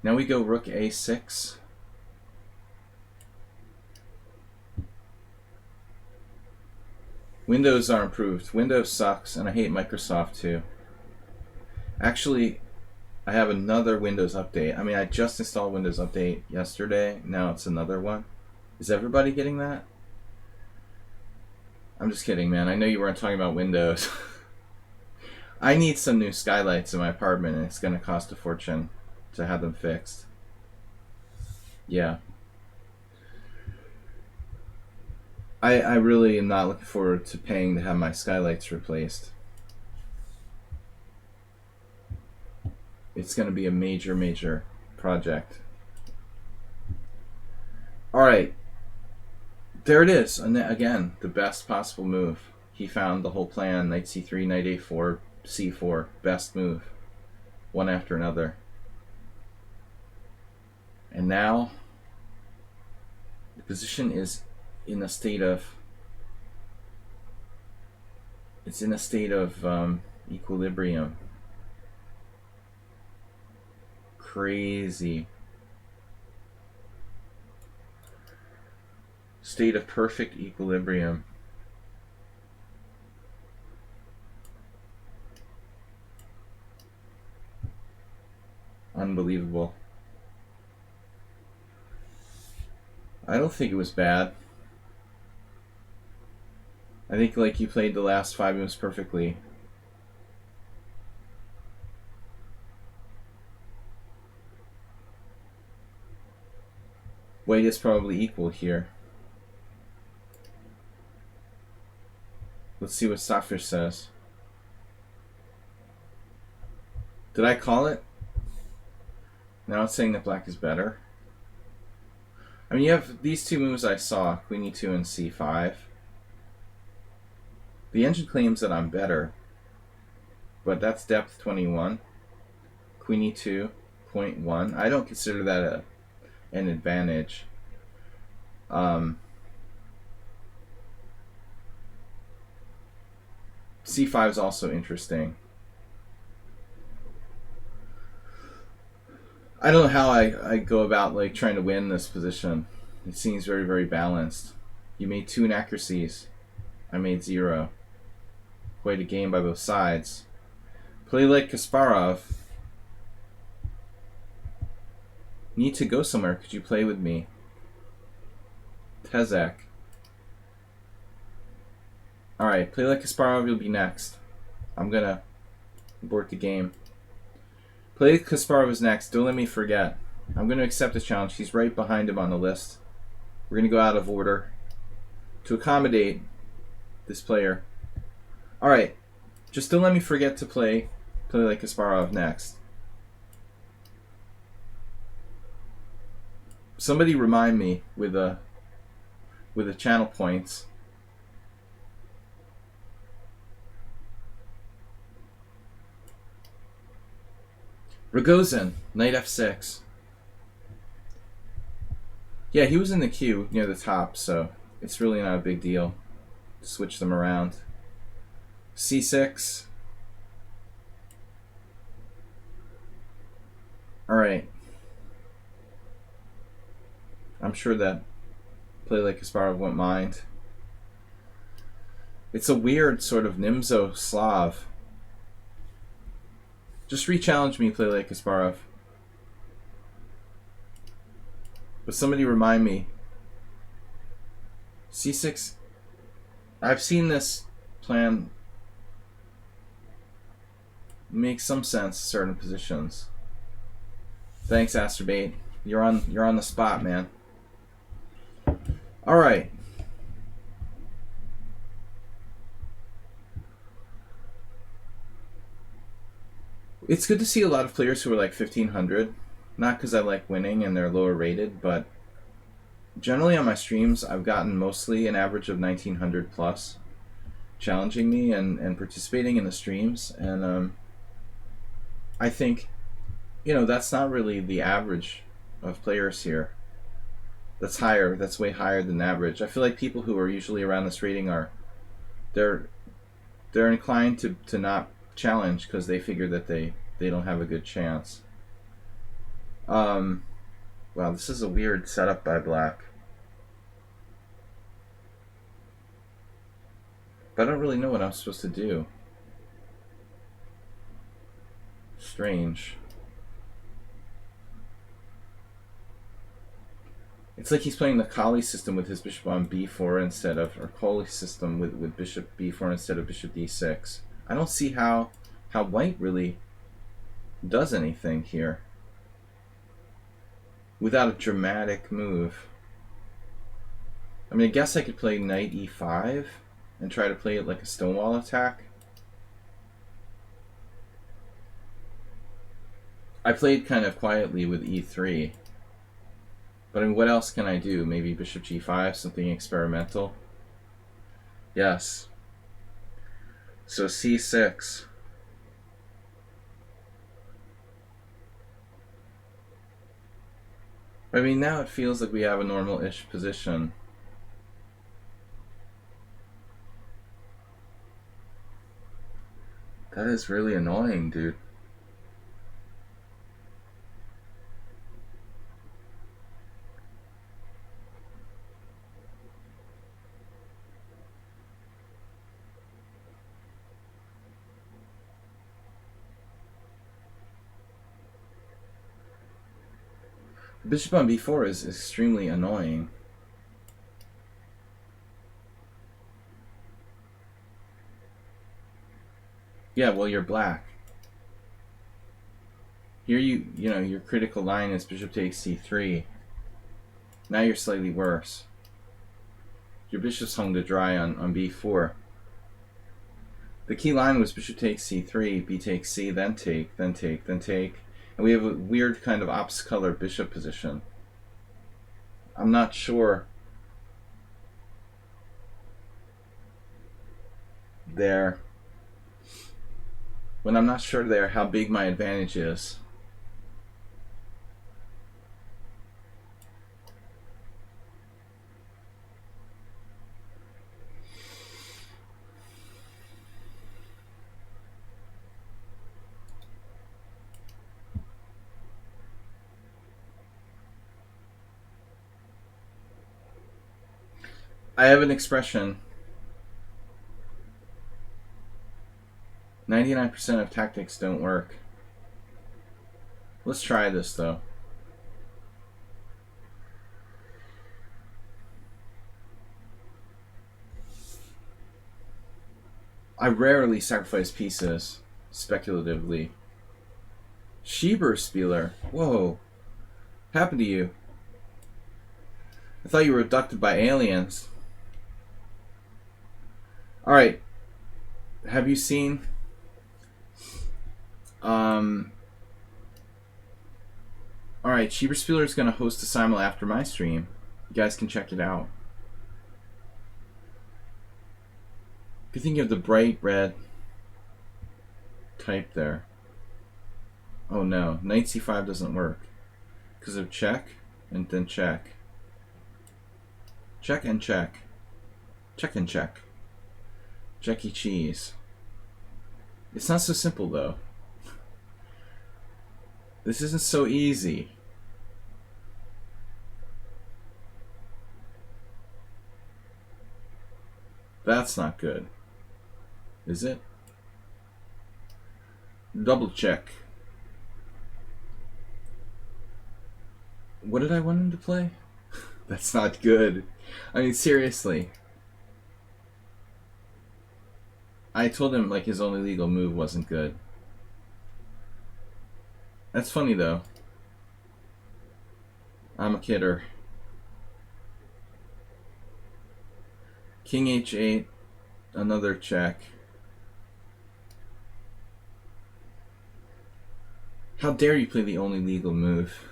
Now we go rook a6. Windows are improved. Windows sucks, and I hate Microsoft too. Actually, I have another Windows update. I mean, I just installed Windows Update yesterday. Now it's another one. Is everybody getting that? I'm just kidding, man. I know you weren't talking about Windows. I need some new skylights in my apartment, and it's going to cost a fortune to have them fixed. Yeah. I really am not looking forward to paying to have my skylights replaced. It's going to be a major, major project. Alright. There it is. And again, the best possible move. He found the whole plan. Knight c3, knight a4, c4. Best move. one after another. And now the position is in a state of equilibrium. Crazy. State of perfect equilibrium. Unbelievable. I don't think it was bad. I think like you played the last 5 moves perfectly. Weight is probably equal here. Let's see what Stockfish says. Did I call it? Now it's saying that black is better. I mean, you have these 2 moves I saw, Queen E2 and C5. The engine claims that I'm better, but that's depth 21. Queen E2, 0.1. I don't consider that an advantage. C5 is also interesting. I don't know how I go about like trying to win this position. It seems very, very balanced. You made 2 inaccuracies. I made 0. Quite a game by both sides. Play like Kasparov. Need to go somewhere. Could you play with me? Tezek. Alright, play like Kasparov, you'll be next. I'm gonna abort the game. Play like Kasparov is next. Don't let me forget. I'm gonna accept the challenge. He's right behind him on the list. We're gonna go out of order to accommodate this player. Alright, just don't let me forget to play like Kasparov next. Somebody remind me with the channel points. Rogozin, knight f6. Yeah, he was in the queue near the top, so it's really not a big deal to switch them around. C6. Alright. I'm sure that play like Kasparov won't mind. It's a weird sort of Nimzo Slav. Just re-challenge me, play like Kasparov. But somebody remind me. C6. I've seen this plan make some sense in certain positions. Thanks, Asterbait. You're on the spot, man. All right. It's good to see a lot of players who are like 1500. Not because I like winning and they're lower rated, but generally on my streams I've gotten mostly an average of 1900 plus challenging me and participating in the streams, and I think, you know, that's not really the average of players here. That's higher. That's way higher than average. I feel like people who are usually around this rating they're inclined to not challenge because they figure that they don't have a good chance. Wow, this is a weird setup by black. But I don't really know what I'm supposed to do. Strange. It's like he's playing the Kali system with his bishop on b4 instead of, or Kali system with bishop b4 instead of bishop d6. I don't see how white really does anything here without a dramatic move. I mean, I guess I could play knight e5 and try to play it like a stonewall attack. I played kind of quietly with e3. But I mean, what else can I do? Maybe bishop g5, something experimental? Yes. So c6. I mean, now it feels like we have a normal-ish position. That is really annoying, dude. Bishop on b4 is extremely annoying. Yeah, well, you're black. Here you know, your critical line is bishop takes c3. Now you're slightly worse. Your bishop's hung to dry on b4. The key line was bishop takes c3, b takes c, then take, then take, then take. And we have a weird kind of opposite color bishop position. I'm not sure there. When I'm not sure there how big my advantage is. I have an expression. 99% of tactics don't work. Let's try this though. I rarely sacrifice pieces speculatively. Schieberspieler. Whoa. Happened to you? I thought you were abducted by aliens. Alright. Have you seen Alright, Schieberspieler is gonna host a simul after my stream. You guys can check it out. Good thing you have the bright red type there. Oh no, knight c5 doesn't work. Because of check, and then check. Check and check. Check and check. Checky cheese. It's not so simple though. This isn't so easy. That's not good. Is it? Double check. What did I want him to play? That's not good. I mean, seriously. I told him like his only legal move wasn't good. That's funny though. I'm a kidder. King h8, another check. How dare you play the only legal move?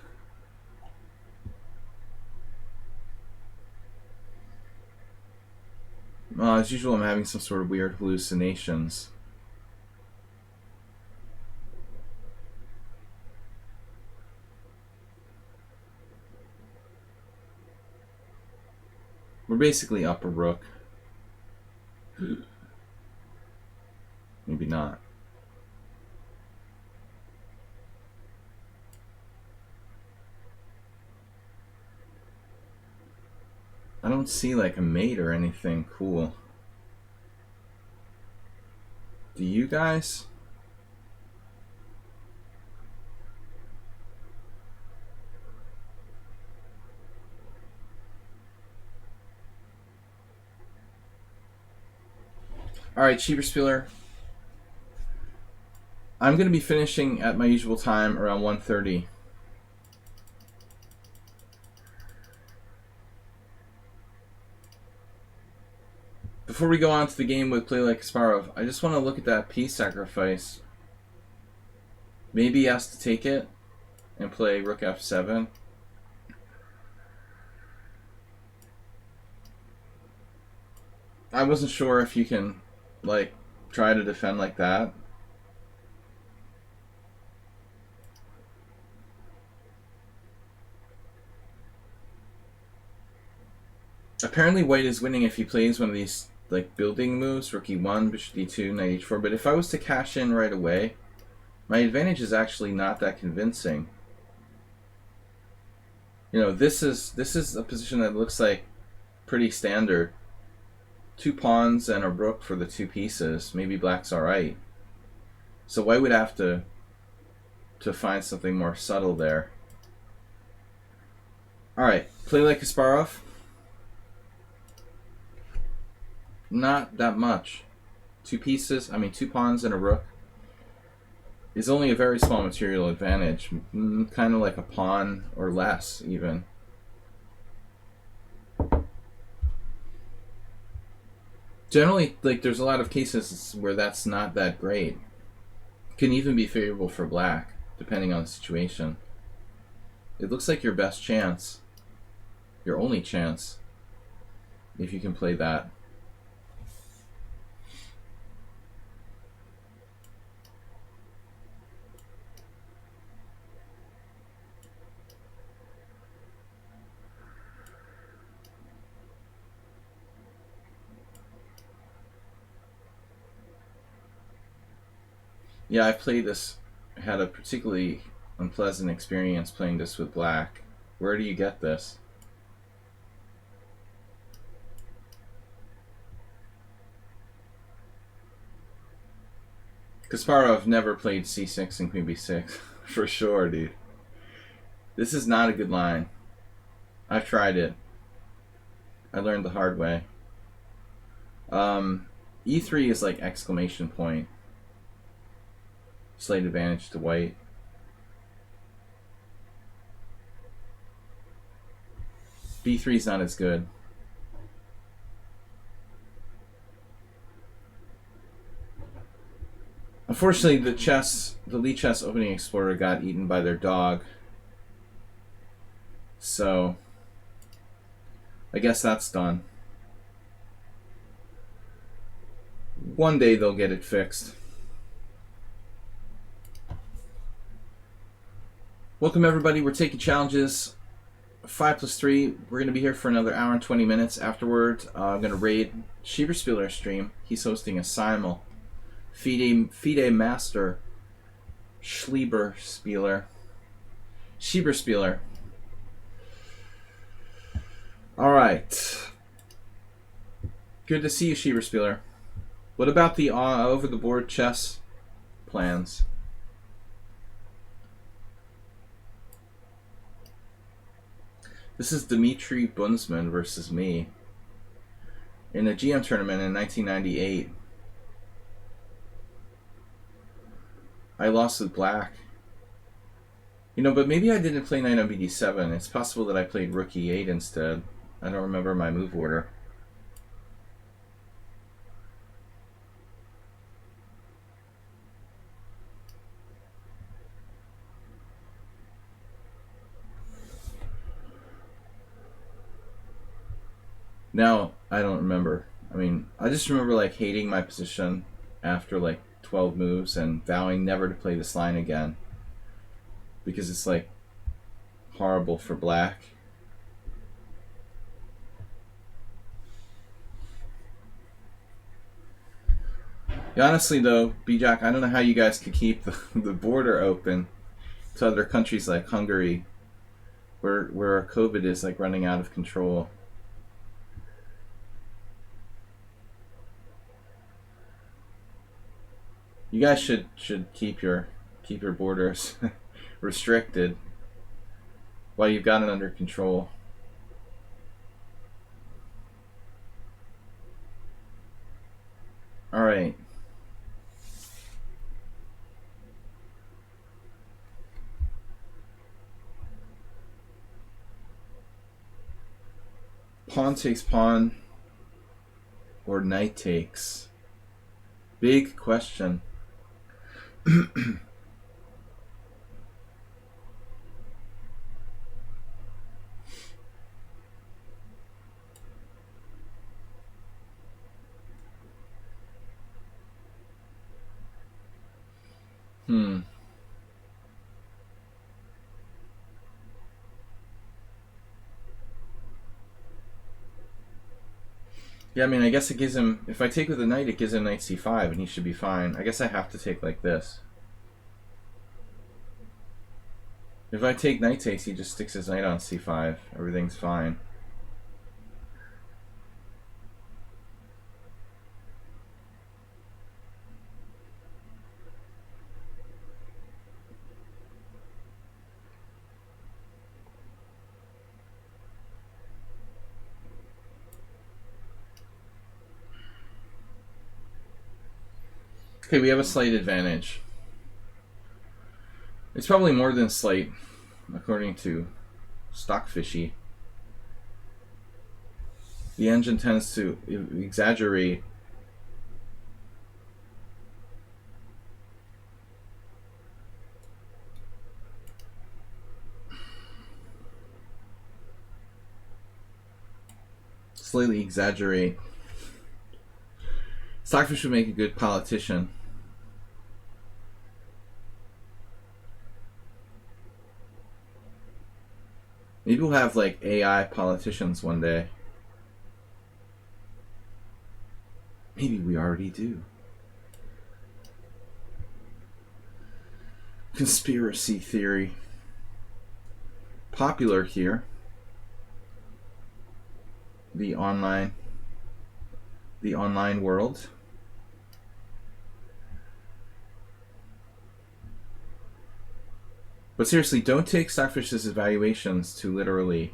As usual, I'm having some sort of weird hallucinations. We're basically up a rook. Maybe not. I don't see like a mate or anything cool. Do you guys? Alright, Schieberspieler. I'm going to be finishing at my usual time around 1:30. Before we go on to the game with Play Like Kasparov, I just want to look at that piece sacrifice. Maybe he has to take it and play Rook F7. I wasn't sure if you can, like, try to defend like that. Apparently white is winning if he plays one of these like building moves, rook e1, bishop d2, knight h4, but if I was to cash in right away, my advantage is actually not that convincing. You know, this is a position that looks like pretty standard. 2 pawns and a rook for the 2 pieces. Maybe black's alright. So white would have to find something more subtle there. Alright, play like Kasparov. Not that much. 2 pieces, 2 pawns and a rook is only a very small material advantage. Kind of like a pawn or less, even. Generally, like, there's a lot of cases where that's not that great. Can even be favorable for black, depending on the situation. It looks like your best chance, your only chance, if you can play that. Yeah, I've played this, had a particularly unpleasant experience playing this with black. Where do you get this? Kasparov never played c6 and queen b6. For sure, dude. This is not a good line. I've tried it. I learned the hard way. E3 is like exclamation point. Slight advantage to white. B3 is not as good. Unfortunately, the lichess opening explorer got eaten by their dog. So, I guess that's done. One day they'll get it fixed. Welcome everybody, we're taking challenges 5+3. We're going to be here for another hour and 20 minutes. Afterward, I'm going to raid Schieberspieler's stream. He's hosting a simul. FIDE Master Schieberspieler. Alright. Good to see you, Schieberspieler. What about the over-the-board chess plans? This is Dmitry Bunzman versus me in a GM tournament in 1998. I lost with black. You know, but maybe I didn't play knight on bd7. It's possible that I played rook e8 instead. I don't remember my move order. Now, I don't remember. I just remember like hating my position after like 12 moves and vowing never to play this line again. Because it's like horrible for black. Yeah, honestly though, B-Jack, I don't know how you guys could keep the border open to other countries like Hungary, where COVID is like running out of control. You guys should keep your borders restricted while you've got it under control. All right. Pawn takes pawn or knight takes. Big question. Yeah, I mean, I guess it gives him... If I take with the knight, it gives him knight c5, and he should be fine. I guess I have to take like this. If I take knight takes, he just sticks his knight on c5. Everything's fine. Okay, we have a slight advantage. It's probably more than slight, according to Stockfishy. The engine tends to exaggerate slightly exaggerate. Stockfish would make a good politician. Maybe we'll have like AI politicians one day. Maybe we already do. Conspiracy theory. Popular here. The online world. But seriously, don't take Stockfish's evaluations too literally.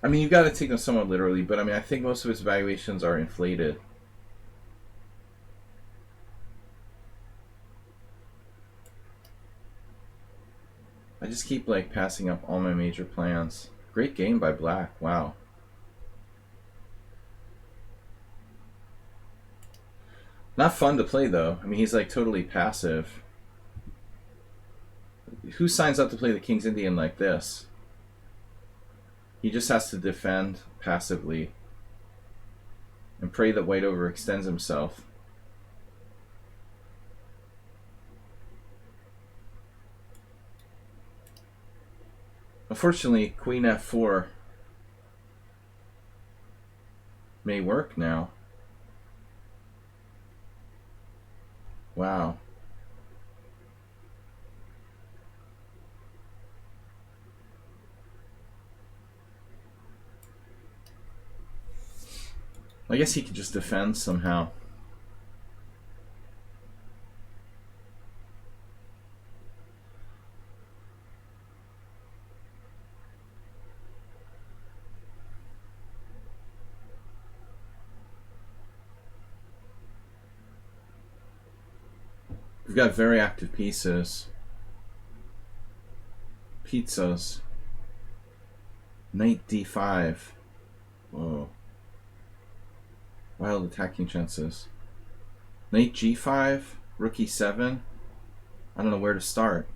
I mean, you've got to take them somewhat literally, but I mean, I think most of his evaluations are inflated. I just keep like passing up all my major plans. Great game by Black. Wow. Not fun to play though. I mean, he's like totally passive. Who signs up to play the King's Indian like this? He just has to defend passively and pray that white overextends himself. Unfortunately, Queen f4 may work now. Wow. I guess he could just defend somehow. We've got very active pieces. Pizzas. Knight d5. Whoa. Wild attacking chances. Knight g5. Rook e7. I don't know where to start.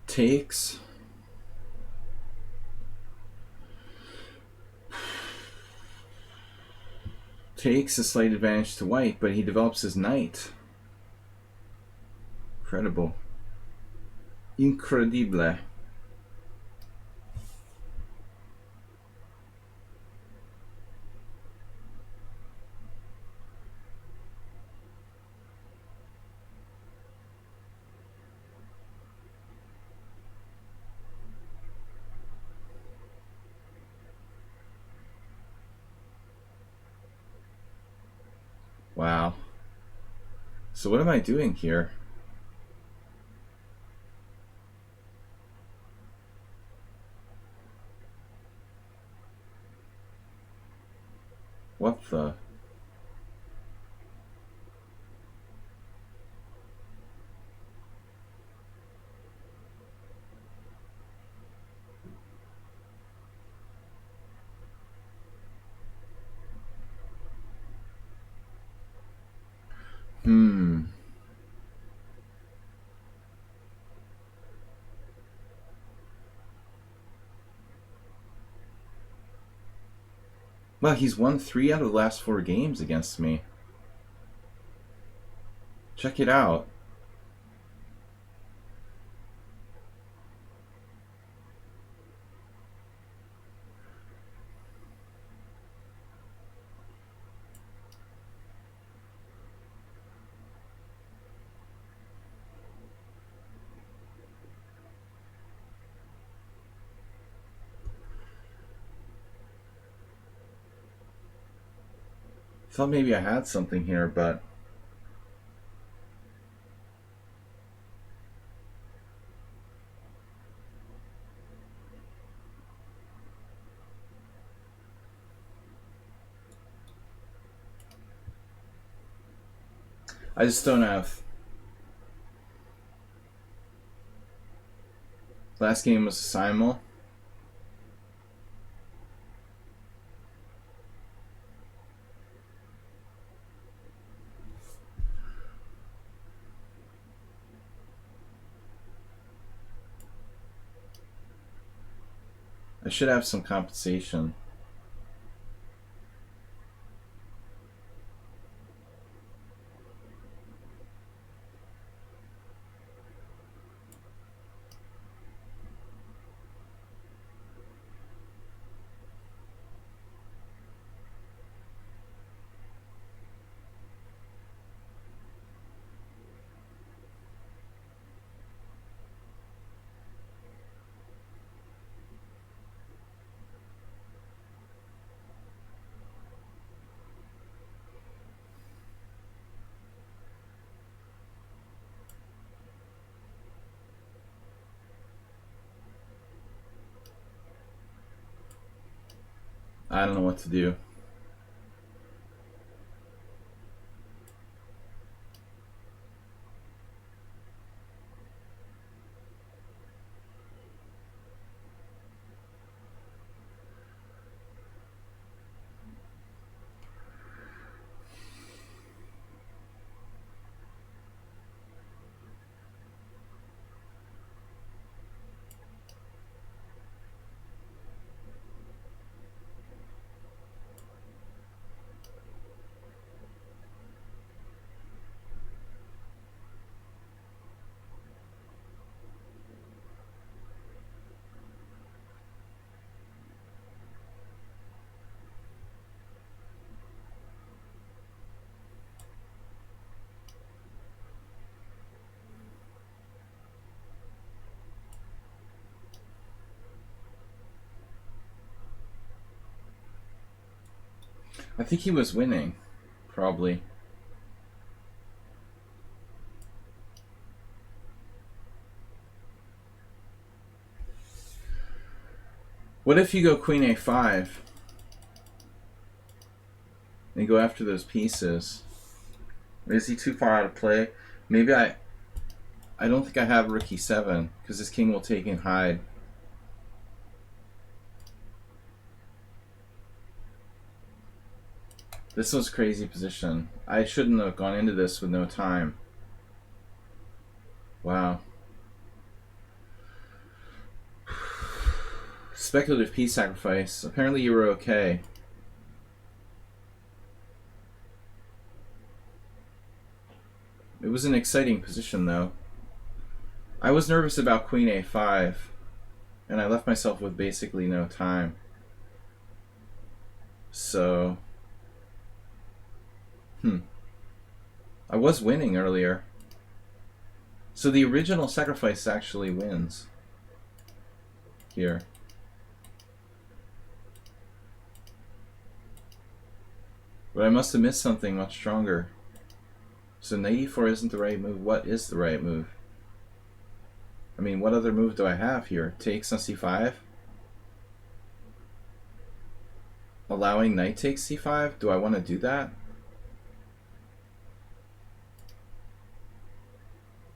Takes. Takes a slight advantage to white, but he develops his knight. Incredible. Incredible. Wow. So what am I doing here? What the? Wow, he's won 3 out of the last 4 games against me. Check it out. Thought maybe I had something here, but I just don't have. Last game was a simul. I should have some compensation. I don't know what to do. I think he was winning, probably. What if you go queen a5 and go after those pieces? Is he too far out of play? Maybe I don't think I have rook e7 because this king will take and hide. This was a crazy position. I shouldn't have gone into this with no time. Wow. Speculative piece sacrifice. Apparently you were okay. It was an exciting position though. I was nervous about queen a5 and I left myself with basically no time. So I was winning earlier. So the original sacrifice actually wins here. But I must have missed something much stronger. So knight e4 isn't the right move. What is the right move? I mean, what other move do I have here? Takes on c5? Allowing knight takes c5? Do I want to do that?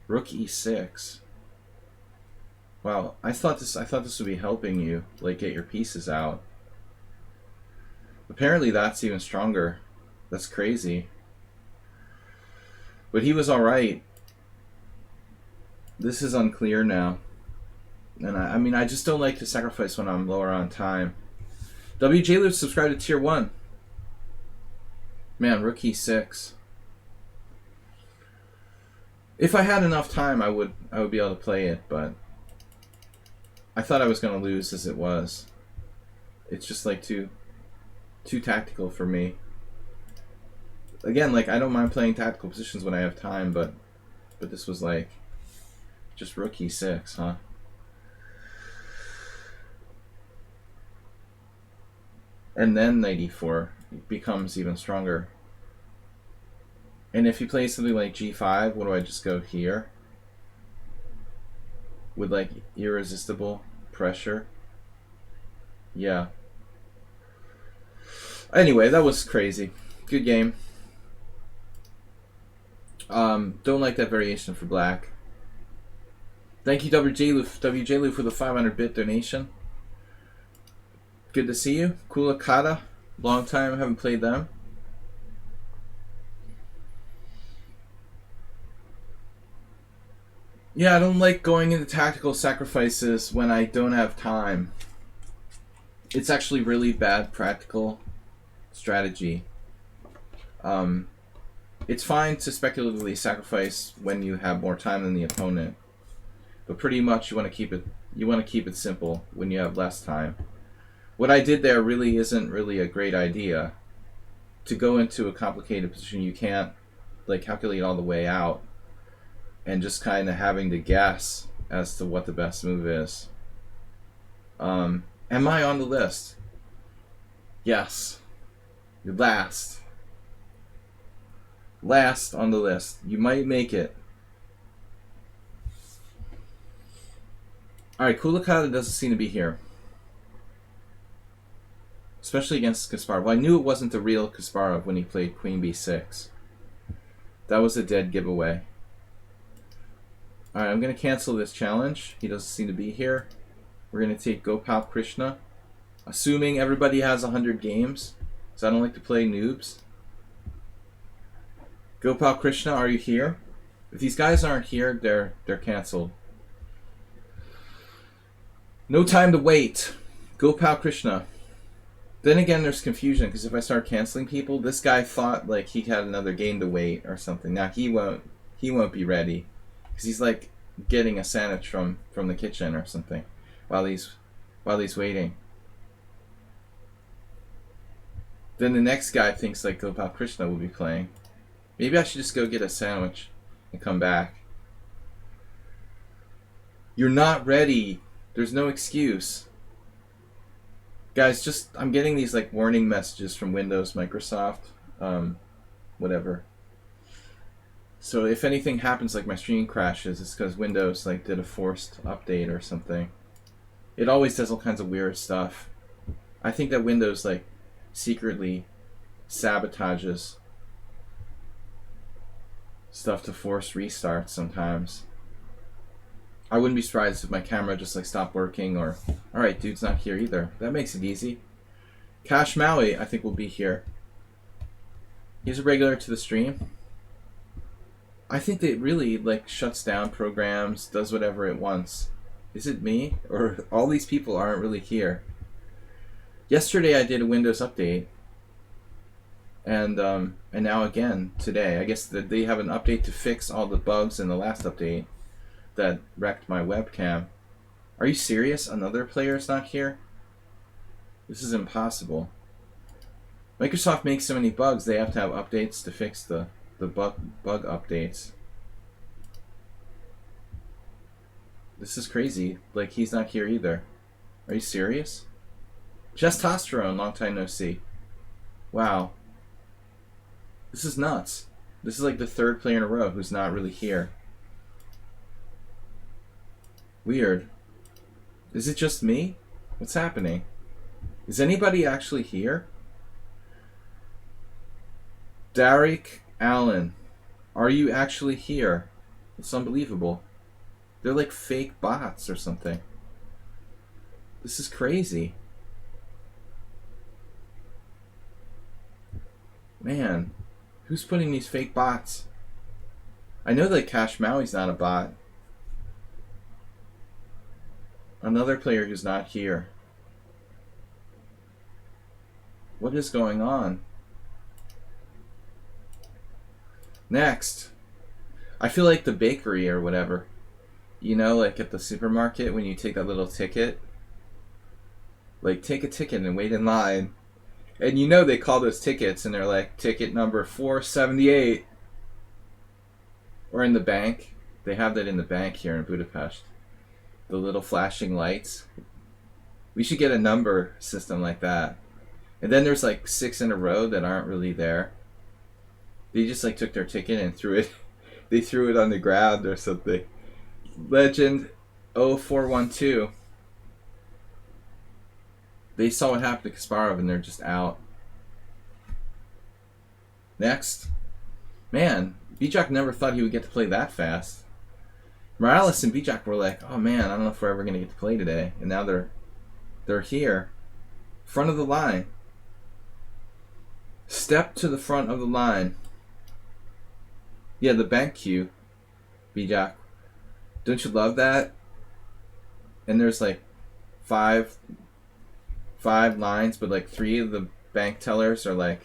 Rook e6. Wow, I thought this would be helping you, like get your pieces out. Apparently that's even stronger. That's crazy. But he was alright. This is unclear now. And I mean, I just don't like to sacrifice when I'm lower on time. WJ Live subscribed to tier 1. Man, rookie 6. If I had enough time, I would be able to play it, but I thought I was going to lose as it was. It's just like too tactical for me. Again, like I don't mind playing tactical positions when I have time, but this was like just rookie 6, huh? And then knight e4 becomes even stronger. And if he plays something like g5, what do I just go here? With like irresistible pressure? Yeah. Anyway, that was crazy. Good game. Don't like that variation for black. Thank you, WJ for the 500-bit donation. Good to see you. Kulakata. Long time, I haven't played them. Yeah, I don't like going into tactical sacrifices when I don't have time. It's actually really bad practical strategy. It's fine to speculatively sacrifice when you have more time than the opponent, but pretty much you want to keep it simple when you have less time. What I did there really isn't really a great idea. To go into a complicated position you can't like calculate all the way out, and just kind of having to guess as to what the best move is. Am I on the list? Yes. You're last. Last on the list. You might make it. Alright, Kulakata doesn't seem to be here. Especially against Kasparov. Well, I knew it wasn't the real Kasparov when he played Queen b6. That was a dead giveaway. Alright, I'm going to cancel this challenge. He doesn't seem to be here. We're going to take Gopal Krishna. Assuming everybody has 100 games. So I don't like to play noobs. Gopal Krishna, are you here? If these guys aren't here, they're canceled. No time to wait. Gopal Krishna. Then again, there's confusion, because if I start canceling people, this guy thought like he had another game to wait or something. Now he won't be ready, because he's like getting a sandwich from the kitchen or something while he's waiting. Then the next guy thinks like Gopal Krishna will be playing. Maybe I should just go get a sandwich and come back. You're not ready. There's no excuse. Guys, I'm getting these like warning messages from Windows, Microsoft, whatever. So if anything happens, like my stream crashes, it's because Windows like did a forced update or something. It always does all kinds of weird stuff. I think that Windows like secretly sabotages stuff to force restarts sometimes. I wouldn't be surprised if my camera just like stopped working, or alright, dude's not here either. That makes it easy. Cash Maui, I think, will be here. He's a regular to the stream. I think that it really like shuts down programs, does whatever it wants. Is it me? Or all these people aren't really here? Yesterday I did a Windows update. And now again today. I guess that they have an update to fix all the bugs in the last update that wrecked my webcam. Are you serious? Another player's not here? This is impossible. Microsoft makes so many bugs, they have to have updates to fix the bug updates. This is crazy. Like, he's not here either. Are you serious? Testosterone, long time no see. Wow. This is nuts. This is like the third player in a row who's not really here. Weird. Is it just me? What's happening? Is anybody actually here? Derek Allen, are you actually here? It's unbelievable. They're like fake bots or something. This is crazy. Man, who's putting these fake bots? I know that Cash Maui's not a bot. Another player who's not here. What is going on? Next. I feel like the bakery or whatever. You know, like at the supermarket when you take that little ticket. Like, take a ticket and wait in line. And you know they call those tickets and they're like, ticket number 478. Or in the bank. They have that in the bank here in Budapest. The little flashing lights. We should get a number system like that. And then there's like 6 in a row that aren't really there. They just like took their ticket and threw it. They threw it on the ground or something. Legend 0412. They saw what happened to Kasparov and they're just out. Next. Man, Bijak never thought he would get to play that fast. Morales and Bijak were like, oh man, I don't know if we're ever going to get to play today. And now they're here. Front of the line. Step to the front of the line. Yeah, the bank queue. Bijak. Don't you love that? And there's like five lines, but like 3 of the bank tellers are like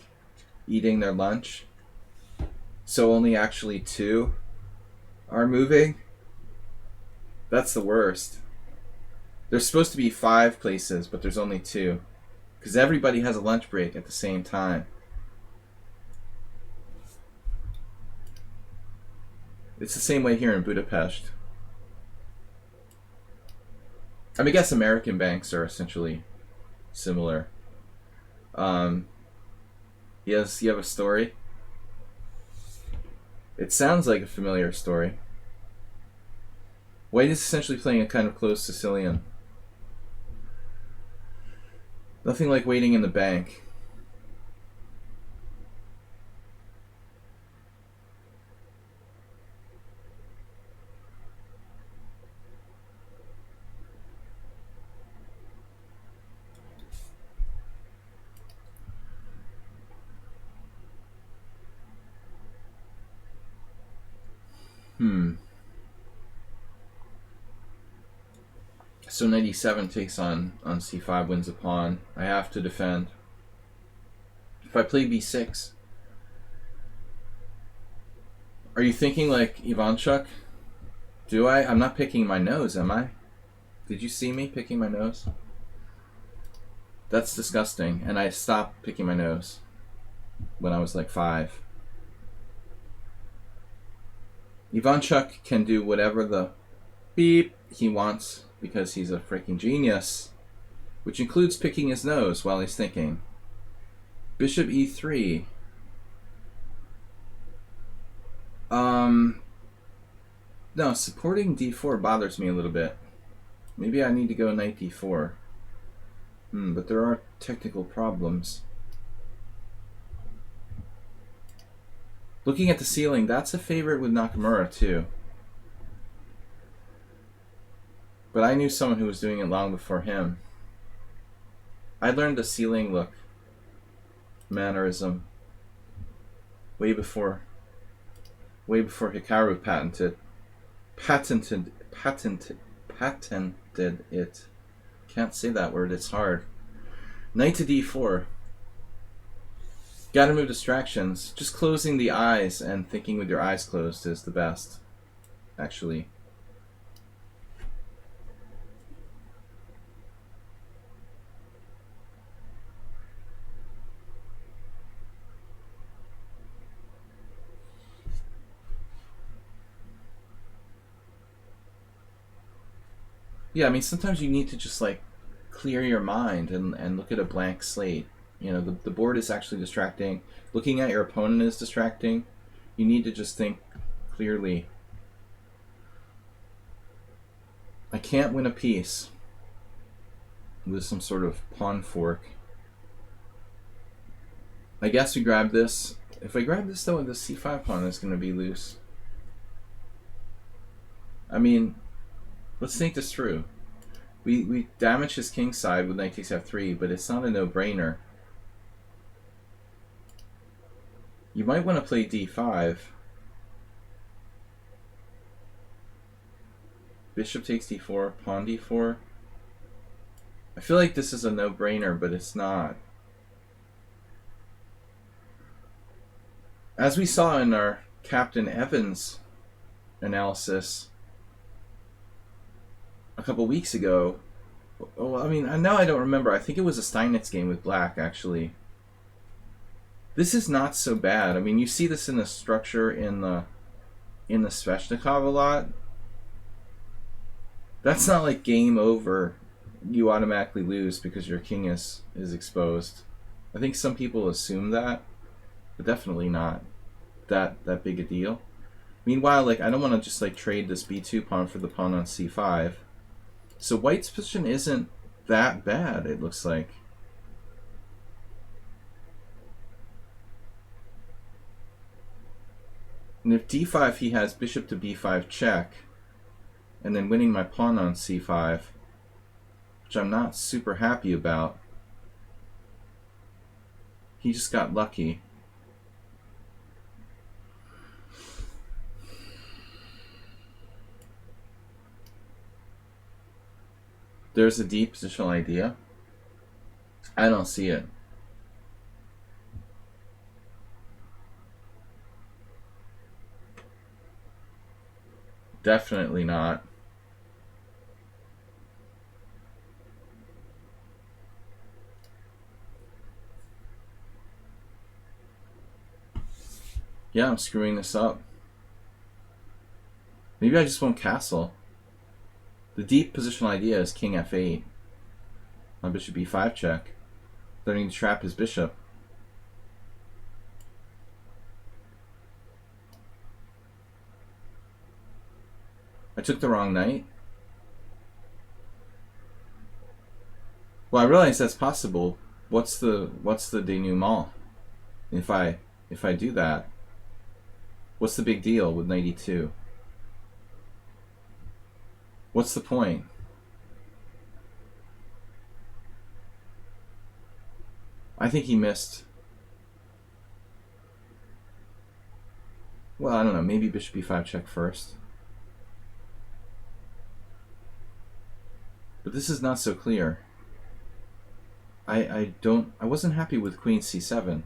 eating their lunch. So only actually 2 are moving. That's the worst. There's supposed to be 5 places, but there's only 2. Because everybody has a lunch break at the same time. It's the same way here in Budapest. I mean, I guess American banks are essentially similar. Yes, you have a story? It sounds like a familiar story. White is essentially playing a kind of closed Sicilian. Nothing like waiting in the bank. So 97 takes on c5, wins a pawn. I have to defend. If I play b6, are you thinking like Ivanchuk? Do I? I'm not picking my nose, am I? Did you see me picking my nose? That's disgusting. And I stopped picking my nose when I was like 5. Ivanchuk can do whatever the beep he wants because he's a freaking genius, which includes picking his nose while he's thinking. Bishop e3. No, supporting d4 bothers me a little bit. Maybe I need to go knight d4. But there are technical problems. Looking at the ceiling, that's a favorite with Nakamura too. But I knew someone who was doing it long before him. I learned the ceiling look mannerism way before Hikaru patented it. Can't say that word, it's hard. Knight to d4. Gotta move distractions. Just closing the eyes and thinking with your eyes closed is the best, actually. Yeah, I mean, sometimes you need to just like clear your mind and look at a blank slate. You know, the board is actually distracting. Looking at your opponent is distracting. You need to just think clearly. I can't win a piece with some sort of pawn fork. I guess we grab this. If I grab this though, the c5 pawn is going to be loose. I mean, let's think this through. We damage his king side with knight takes f3, but it's not a no-brainer. You might want to play d5. Bishop takes d4, pawn d4. I feel like this is a no-brainer, but it's not. As we saw in our Captain Evans analysis a couple weeks ago, I mean, now I don't remember. I think it was a Steinitz game with black, actually. This is not so bad. I mean, you see this in the structure in the Sveshnikov a lot. That's not like game over. You automatically lose because your king is exposed. I think some people assume that, but definitely not that big a deal. Meanwhile, like, I don't want to just like trade this b2 pawn for the pawn on c5. So white's position isn't that bad, it looks like. And if d5, he has bishop to b5 check, and then winning my pawn on c5, which I'm not super happy about. He just got lucky. There's a deep positional idea. I don't see it. Definitely not. Yeah, I'm screwing this up. Maybe I just won't castle. The deep positional idea is king f8. On bishop b5 check. Learning to trap his bishop. I took the wrong knight. Well, I realize that's possible. What's the denouement? If I do that, what's the big deal with knight e2? What's the point? I think he missed. Well, I don't know. Maybe bishop b5 check first. But this is not so clear. I wasn't happy with queen c7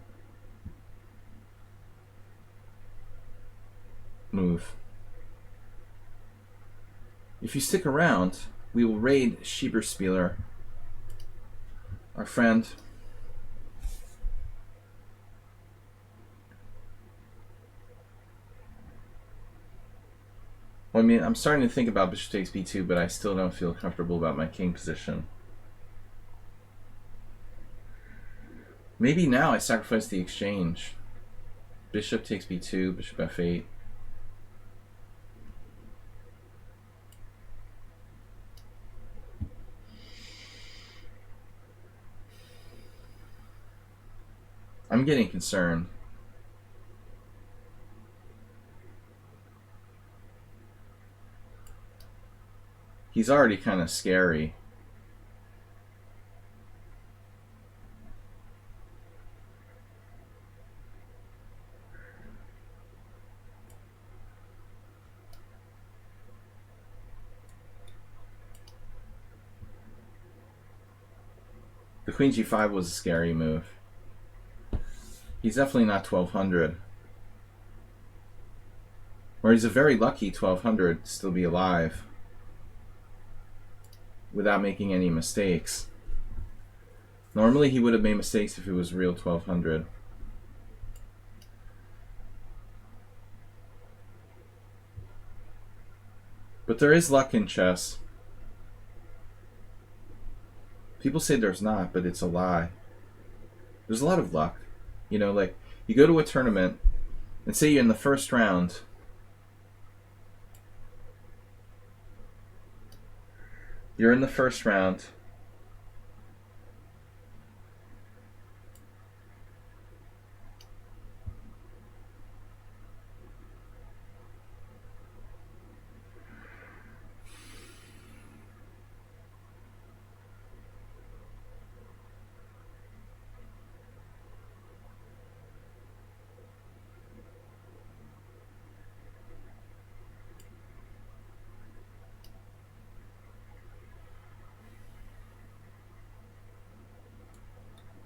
move. If you stick around, we will raid Schieberspieler, our friend. Well, I mean, I'm starting to think about bishop takes b2, but I still don't feel comfortable about my king position. Maybe now I sacrifice the exchange. Bishop takes b2, bishop f8. I'm getting concerned. He's already kind of scary. The queen g5 was a scary move. He's definitely not 1200. Or he's a very lucky 1200 to still be alive without making any mistakes. Normally he would have made mistakes if it was real 1200. But there is luck in chess. People say there's not, but it's a lie. There's a lot of luck. You know, like, you go to a tournament, and say you're in the first round. You're in the first round.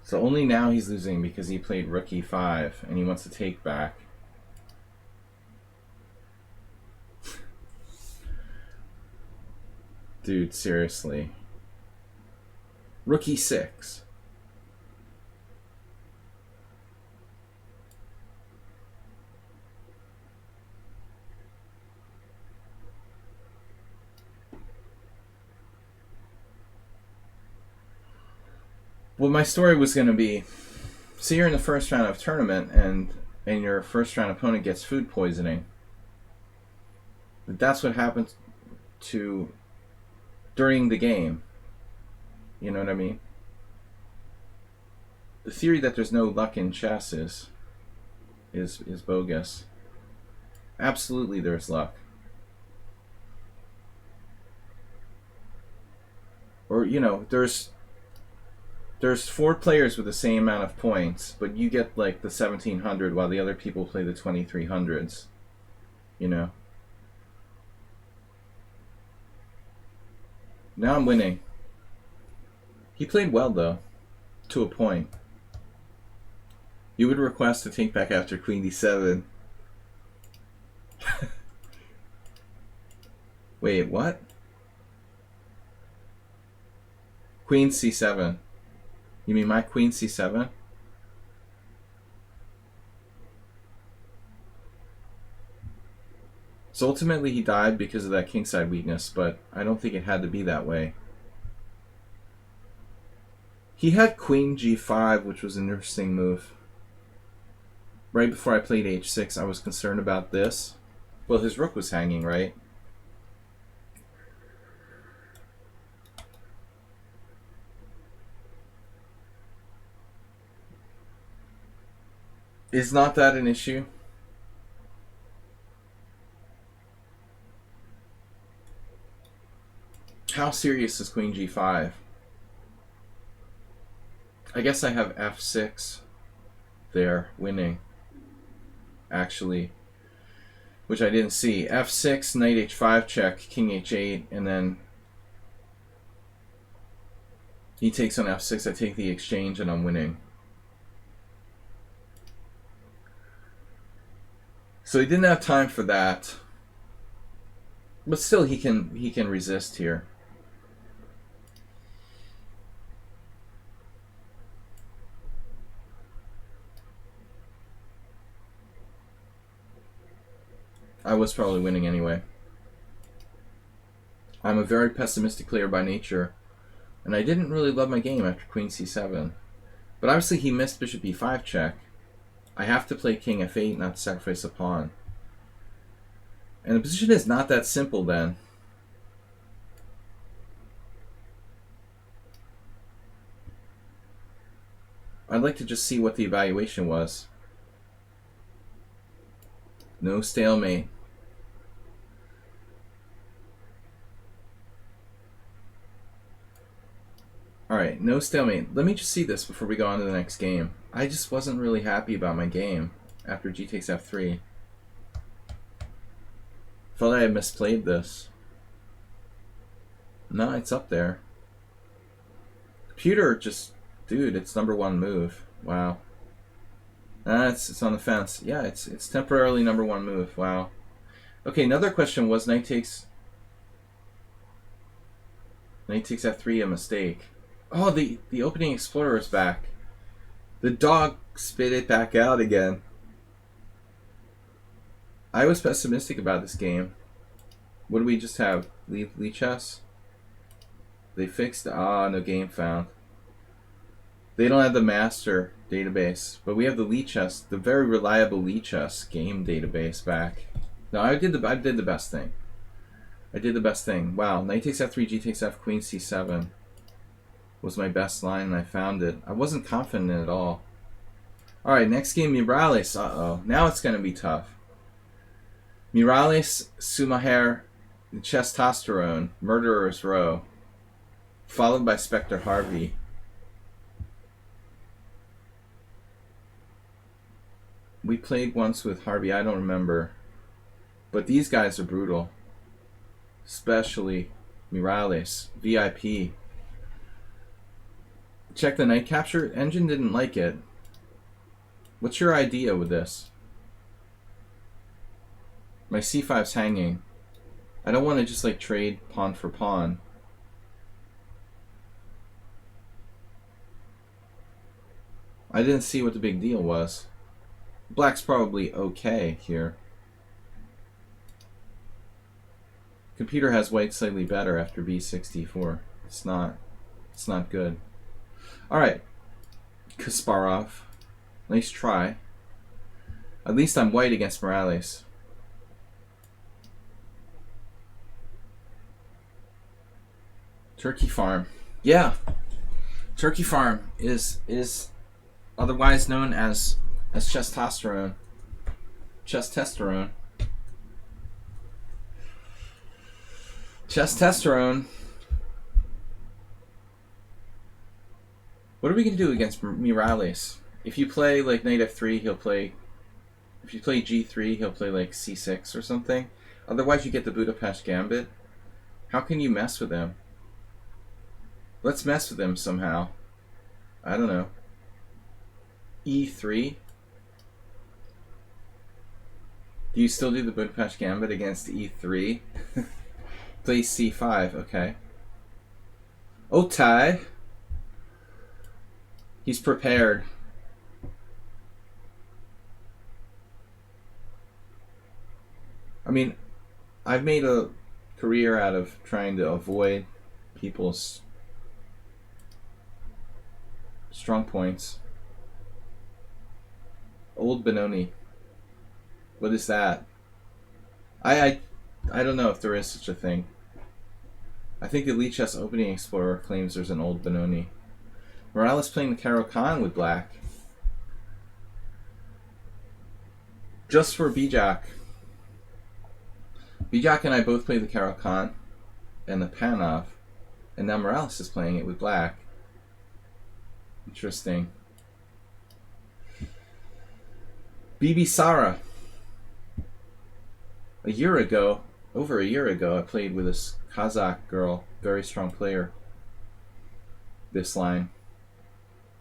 So only now he's losing because he played rook e5 and he wants to take back. Dude, seriously. Rook e6. Well, my story was going to be, see, you're in the first round of tournament and your first round opponent gets food poisoning. That's what happens to during the game. You know what I mean? The theory that there's no luck in chess is bogus. Absolutely there's luck. Or, you know, there's 4 players with the same amount of points, but you get like the 1700 while the other people play the 2300s. You know? Now I'm winning. He played well though, to a point. You would request to take back after Queen d7. Wait, what? Queen c7. You mean my Queen c7? So ultimately he died because of that kingside weakness, but I don't think it had to be that way. He had Queen g5, which was an interesting move. Right before I played h6, I was concerned about this. Well, his rook was hanging, right? Is not that an issue? How serious is Queen g5? I guess I have f6 there, winning. Actually, which I didn't see. f6, knight h5 check, king h8, and then he takes on f6, I take the exchange, and I'm winning. So he didn't have time for that. But still he can resist here. I was probably winning anyway. I'm a very pessimistic player by nature, and I didn't really love my game after Queen c7. But obviously he missed bishop e5 check. I have to play king f8, not sacrifice a pawn. And the position is not that simple then. I'd like to just see what the evaluation was. No stalemate. Alright, no stalemate. Let me just see this before we go on to the next game. I just wasn't really happy about my game after g takes f3. Felt I had misplayed this. No, it's up there. Computer just... Dude, it's #1 move. Wow. It's on the fence. Yeah, it's temporarily #1 move. Wow. Okay, another question was knight takes f3 a mistake. Oh, the opening explorer is back. The dog spit it back out again. I was pessimistic about this game. What do we just have? Lichess? They fixed... no game found. They don't have the master database, but we have the lichess, the very reliable lichess game database back. No, I did the best thing. I did the best thing. Wow, knight takes f3, g takes f, queen c7 was my best line, and I found it. I wasn't confident at all. Alright, next game, Miralles. Uh-oh. Now it's going to be tough. Miralles, Sumaher, Testosterone, Murderer's Row, followed by Spectre Harvey. We played once with Harvey, I don't remember. But these guys are brutal. Especially Miralles, VIP. Check the knight capture. Engine didn't like it. What's your idea with this? My c5's hanging. I don't want to just like trade pawn for pawn. I didn't see what the big deal was. Black's probably okay here. Computer has white slightly better after b64. It's not good. Alright. Kasparov. Nice try. At least I'm white against Morales. Turkey Farm. Yeah. Turkey Farm is otherwise known as testosterone. Testosterone. Testosterone. What are we going to do against Morales? If you play like knight f3, he'll play... If you play g3, he'll play like c6 or something. Otherwise, you get the Budapest Gambit. How can you mess with him? Let's mess with him somehow. I don't know. e3? Do you still do the Budapest Gambit against e3? Play c5, okay. Otai. He's prepared. I mean, I've made a career out of trying to avoid people's strong points. Old Benoni. What is that? I don't know if there is such a thing. I think the lichess Opening Explorer claims there's an Old Benoni. Morales playing the Caro-Kann with black. Just for Bijak. Bijak and I both played the Caro-Kann and the Panov, and now Morales is playing it with black. Interesting. Bibi Sara. Over a year ago, I played with this Kazakh girl, very strong player. This line.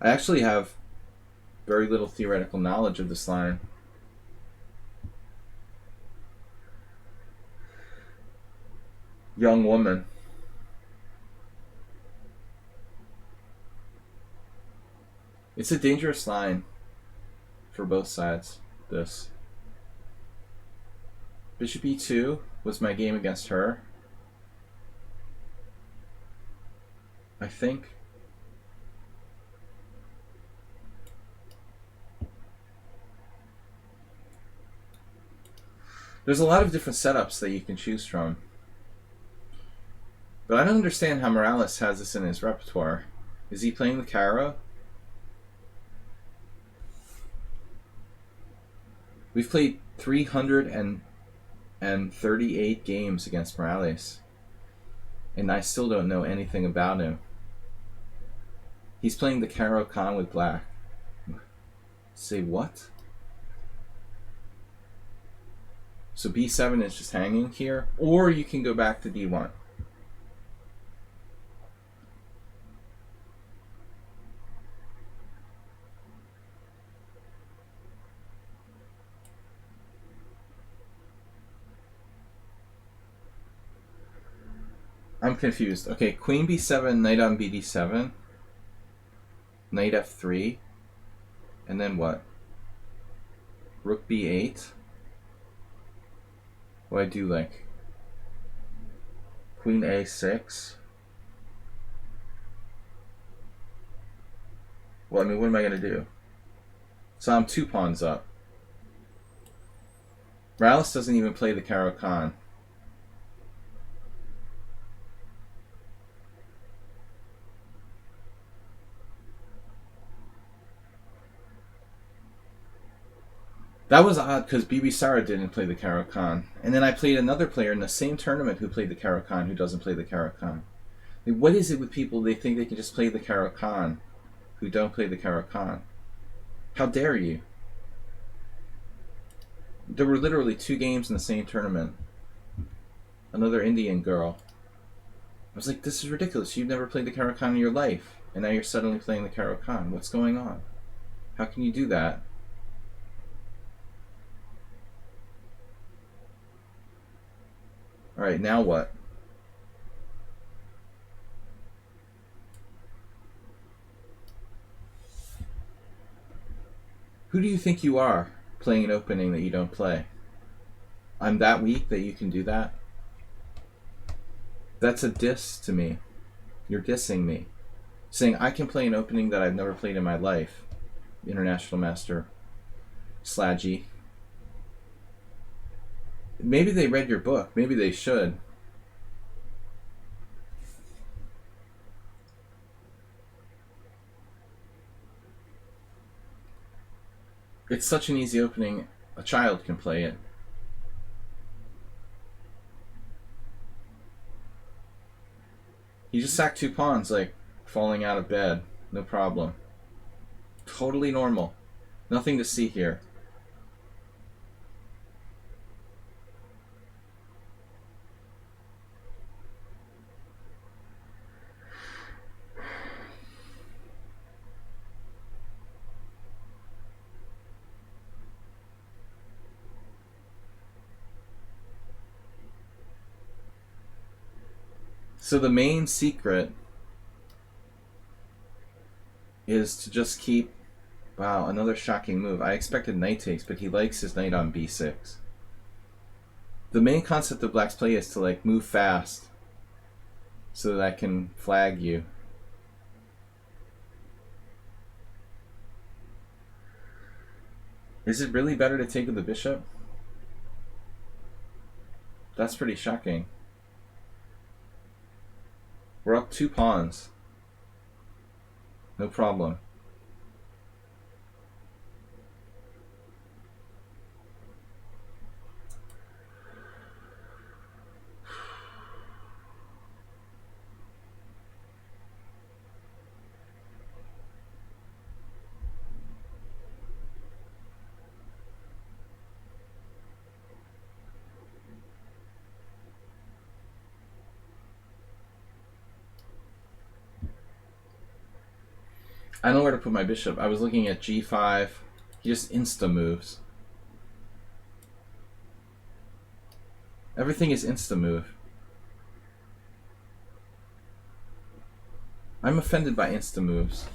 I actually have very little theoretical knowledge of this line. Young woman. It's a dangerous line for both sides, this. Bishop e2 was my game against her. I think. There's a lot of different setups that you can choose from. But I don't understand how Morales has this in his repertoire. Is he playing the Caro? We've played 338 games against Morales, and I still don't know anything about him. He's playing the Caro-Kann with black. Say what? So b7 is just hanging here, or you can go back to d1. I'm confused. Okay, queen b7, knight on bd7, knight f3, and then what? Rook b8. What do I do, like queen a6? Well, I mean, what am I going to do? So I'm 2 pawns up. Morales doesn't even play the Caro-Kann. That was odd because Bibi Sara didn't play the Caro-Kann. And then I played another player in the same tournament who played the Caro-Kann who doesn't play the Caro-Kann. I mean, what is it with people? They think they can just play the Caro-Kann who don't play the Caro-Kann. How dare you? There were literally 2 games in the same tournament. Another Indian girl. I was like, this is ridiculous. You've never played the Caro-Kann in your life. And now you're suddenly playing the Caro-Kann. What's going on? How can you do that? Alright, now what? Who do you think you are playing an opening that you don't play? I'm that weak that you can do that? That's a diss to me. You're dissing me. Saying I can play an opening that I've never played in my life. International Master Sladgie. Maybe they read your book. Maybe they should. It's such an easy opening, a child can play it. He just sacked 2 pawns like falling out of bed. No problem. Totally normal. Nothing to see here. So the main secret is to just keep... Wow, another shocking move. I expected knight takes, but he likes his knight on b6. The main concept of black's play is to like move fast so that I can flag you. Is it really better to take with the bishop? That's pretty shocking. We're up 2 pawns. No problem. I don't know where to put my bishop. I was looking at g5. He just insta moves. Everything is insta move. I'm offended by insta moves.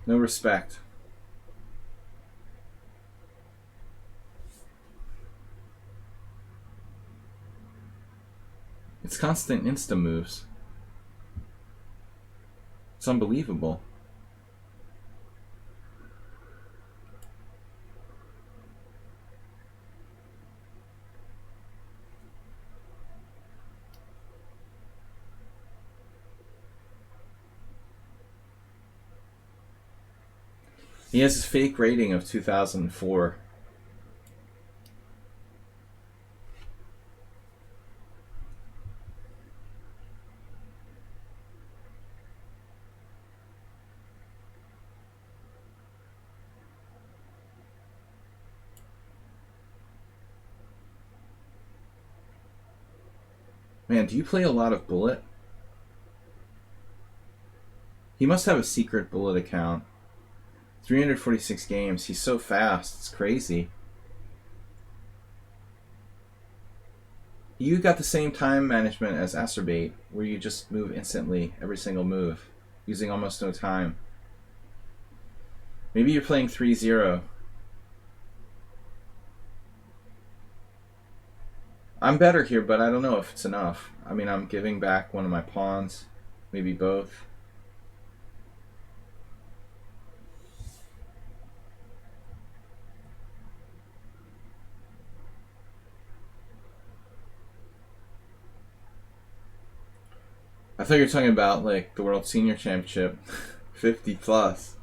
No respect. It's constant insta moves. It's unbelievable. He has his fake rating of 2004. Man, do you play a lot of Bullet? He must have a secret Bullet account. 346 games. He's so fast. It's crazy. You got the same time management as Acerbate, where you just move instantly every single move, using almost no time. Maybe you're playing 3-0. I'm better here, but I don't know if it's enough. I mean, I'm giving back one of my pawns, maybe both. I thought you were talking about like the World Senior Championship, 50 plus.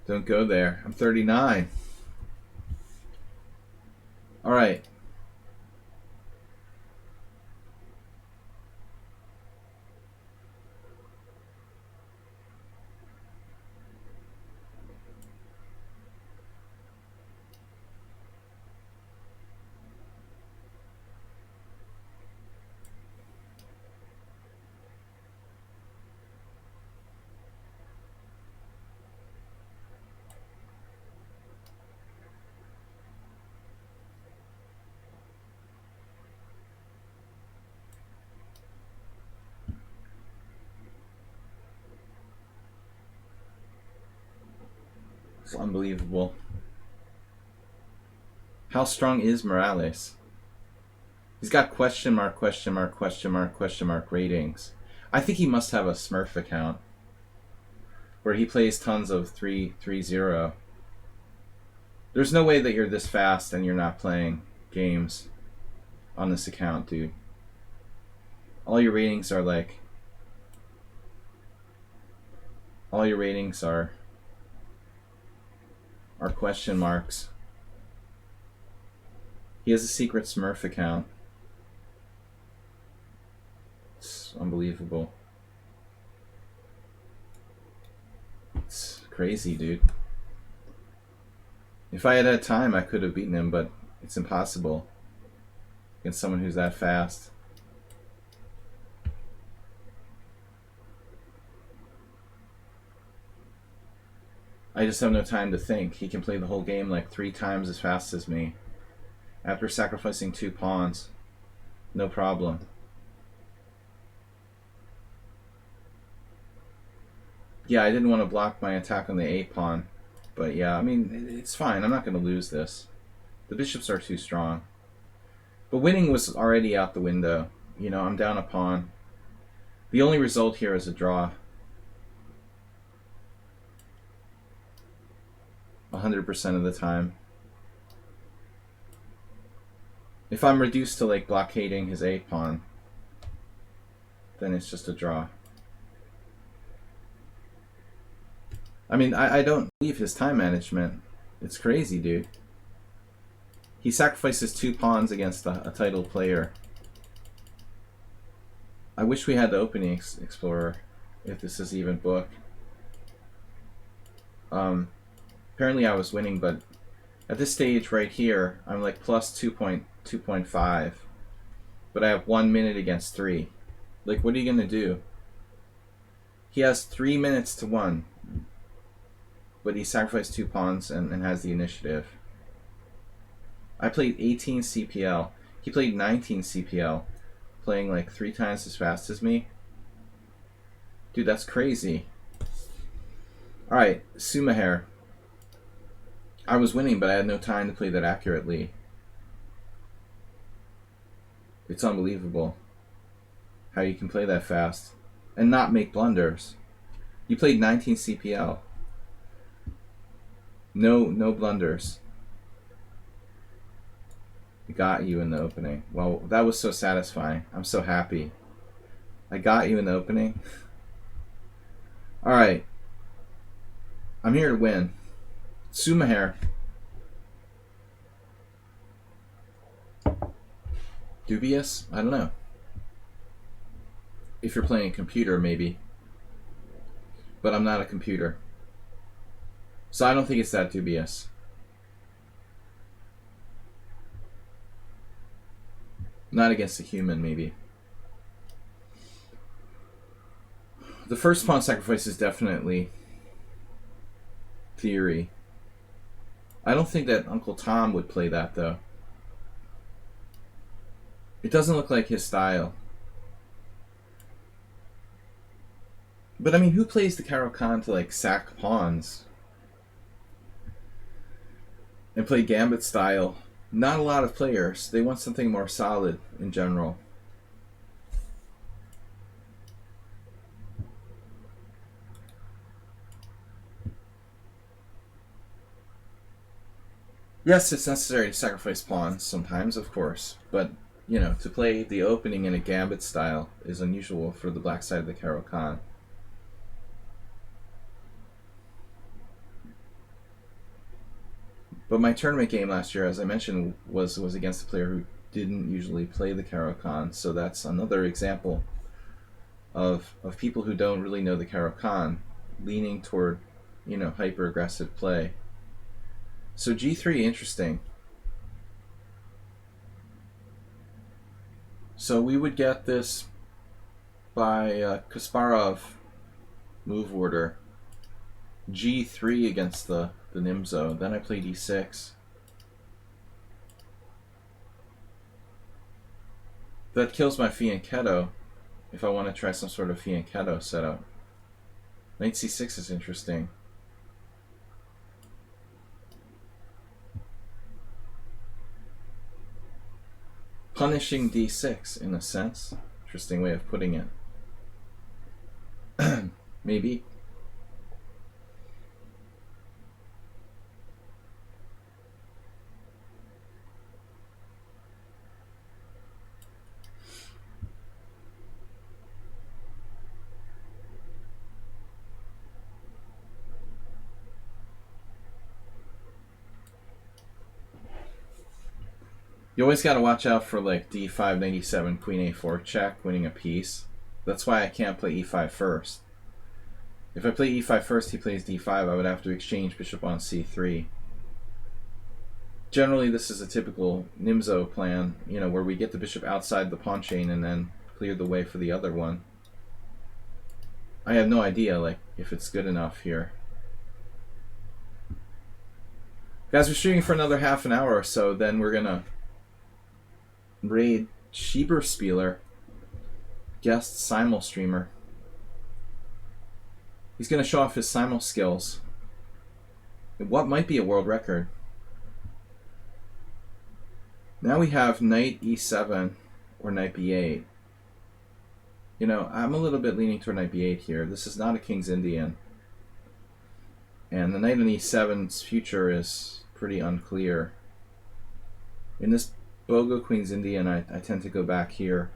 Don't go there. I'm 39. All right. It's unbelievable. How strong is Morales? He's got question mark, question mark, question mark, question mark ratings. I think he must have a Smurf account where he plays tons of 3-0. There's no way that you're this fast and you're not playing games on this account, dude. All your ratings are like... All your ratings are question marks. He has a secret Smurf account. It's unbelievable. It's crazy, dude. If I had had time, I could have beaten him, but it's impossible against someone who's that fast. I just have no time to think. He can play the whole game like 3 times as fast as me after sacrificing 2 pawns. No problem. Yeah, I didn't want to block my attack on the A pawn. But yeah, I mean, it's fine. I'm not going to lose this. The bishops are too strong. But winning was already out the window. You know, I'm down a pawn. The only result here is a draw. 100% of the time. If I'm reduced to like blockading his A pawn, then it's just a draw. I mean, I don't believe his time management. It's crazy, dude. He sacrifices 2 pawns against a titled player. I wish we had the opening explorer, if this is even book. Apparently I was winning, but at this stage right here, I'm like plus 2.5. But I have 1 minute against 3. Like, what are you going to do? He has 3 minutes to 1. But he sacrificed 2 pawns and has the initiative. I played 18 CPL. He played 19 CPL, playing like 3 times as fast as me. Dude, that's crazy. Alright, Sumaher. I was winning, but I had no time to play that accurately. It's unbelievable how you can play that fast and not make blunders. You played 19 CPL. No blunders. Got you in the opening. Well, that was so satisfying. I'm so happy. I got you in the opening. Alright. I'm here to win. Sumaher. Dubious? I don't know. If you're playing a computer, maybe. But I'm not a computer. So I don't think it's that dubious. Not against a human, maybe. The first pawn sacrifice is definitely theory. I don't think that Uncle Tom would play that, though. It doesn't look like his style. But I mean, who plays the Caro-Kann to like sack pawns and play gambit style? Not a lot of players. They want something more solid in general. Yes, it's necessary to sacrifice pawns sometimes, of course, but you know, to play the opening in a gambit style is unusual for the black side of the Caro-Kann. But my tournament game last year, as I mentioned, was against a player who didn't usually play the Caro-Kann, so that's another example of people who don't really know the Caro-Kann leaning toward, you know, hyper-aggressive play. So G3, interesting. So we would get this by Kasparov move order. G3 against the Nimzo. Then I play D6. That kills my fianchetto if I want to try some sort of fianchetto setup. Knight C6 is interesting. punishing d6 in a sense. Interesting way of putting it. Maybe. You always got to watch out for like d5, 97, queen a4 check, winning a piece. That's why I can't play e5 first. If I play e5 first, he plays d5, I would have to exchange bishop on c3. Generally, this is a typical Nimzo plan, you know, where we get the bishop outside the pawn chain and then clear the way for the other one. I have no idea, like, if it's good enough here. Guys, we're shooting for another half an hour or so, then we're gonna raid Schieberspieler, guest simul streamer. He's gonna show off his simul skills. What might be a world record. Now we have knight e7 or knight b8. You know, I'm a little bit leaning toward knight b8 here. This is not a King's Indian. And the knight on e7's future is pretty unclear. In this Bogo Queen's Indian, I tend to go back here.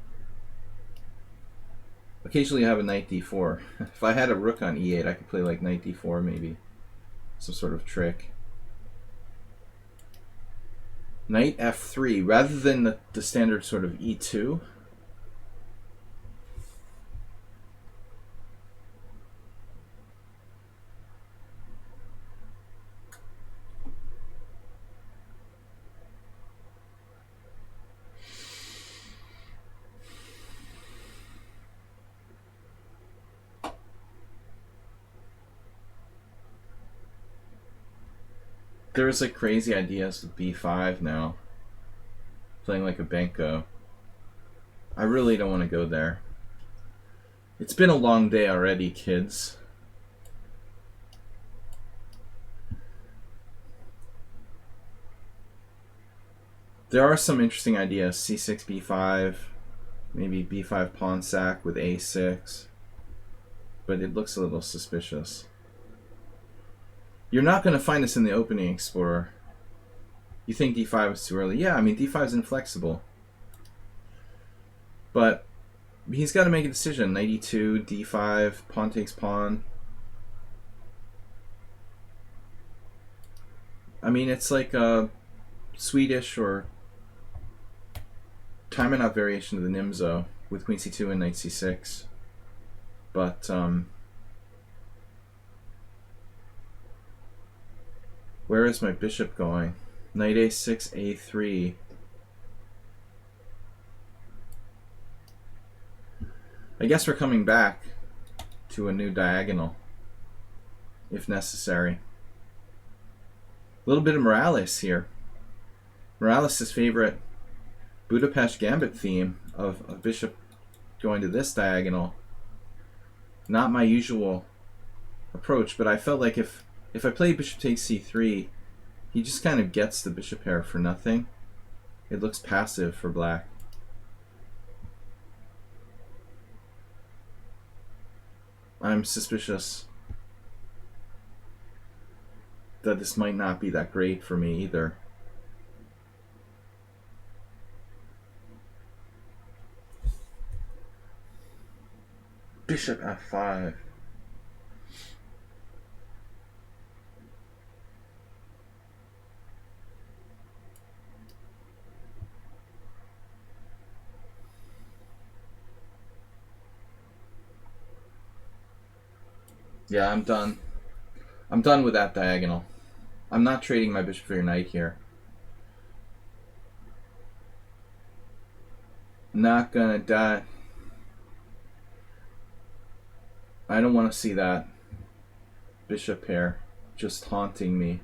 Occasionally I have a knight d4. If I had a rook on e8, I could play like knight d4 maybe. Some sort of trick. Knight f3, rather than the standard sort of e2. There's like crazy ideas with b5 now. Playing like a Benko. I really don't want to go there. It's been a long day already, kids. There are some interesting ideas. c6, b5, maybe b5 pawn sack with a6. But it looks a little suspicious. You're not going to find this in the opening Explorer. You think d5 is too early? Yeah, I mean, d5 is inflexible. But he's got to make a decision. Knight e2, d5, pawn takes pawn. I mean, it's like a Swedish or time and out variation of the Nimzo with queen c2 and knight c6. But, where is my bishop going? Knight a6, a3. I guess we're coming back to a new diagonal, if necessary. A little bit of Morales here. Morales' favorite Budapest Gambit theme of a bishop going to this diagonal. Not my usual approach, but I felt like if I play bishop takes c3, he just kind of gets the bishop pair for nothing. It looks passive for black. I'm suspicious that this might not be that great for me either. Bishop f5. Yeah, I'm done. I'm done with that diagonal. I'm not trading my bishop for your knight here. Not gonna die. I don't want to see that bishop pair just haunting me.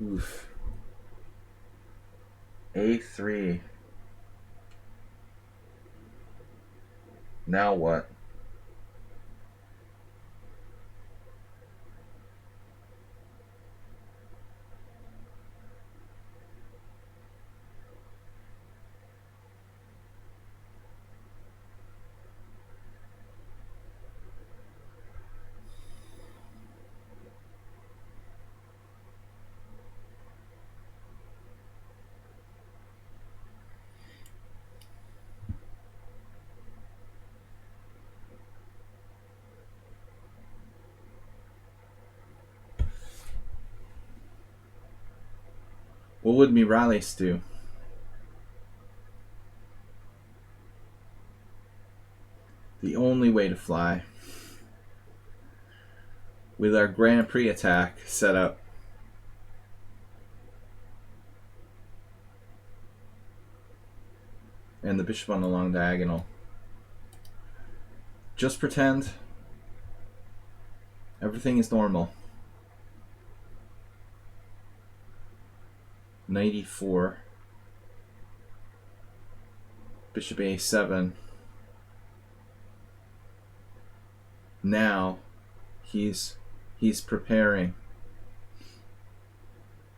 Oof. a3. Now what? What would Miralles do? The only way to fly. With our Grand Prix attack set up. And the bishop on the long diagonal. Just pretend everything is normal. Knight e4. Bishop a7. Now he's preparing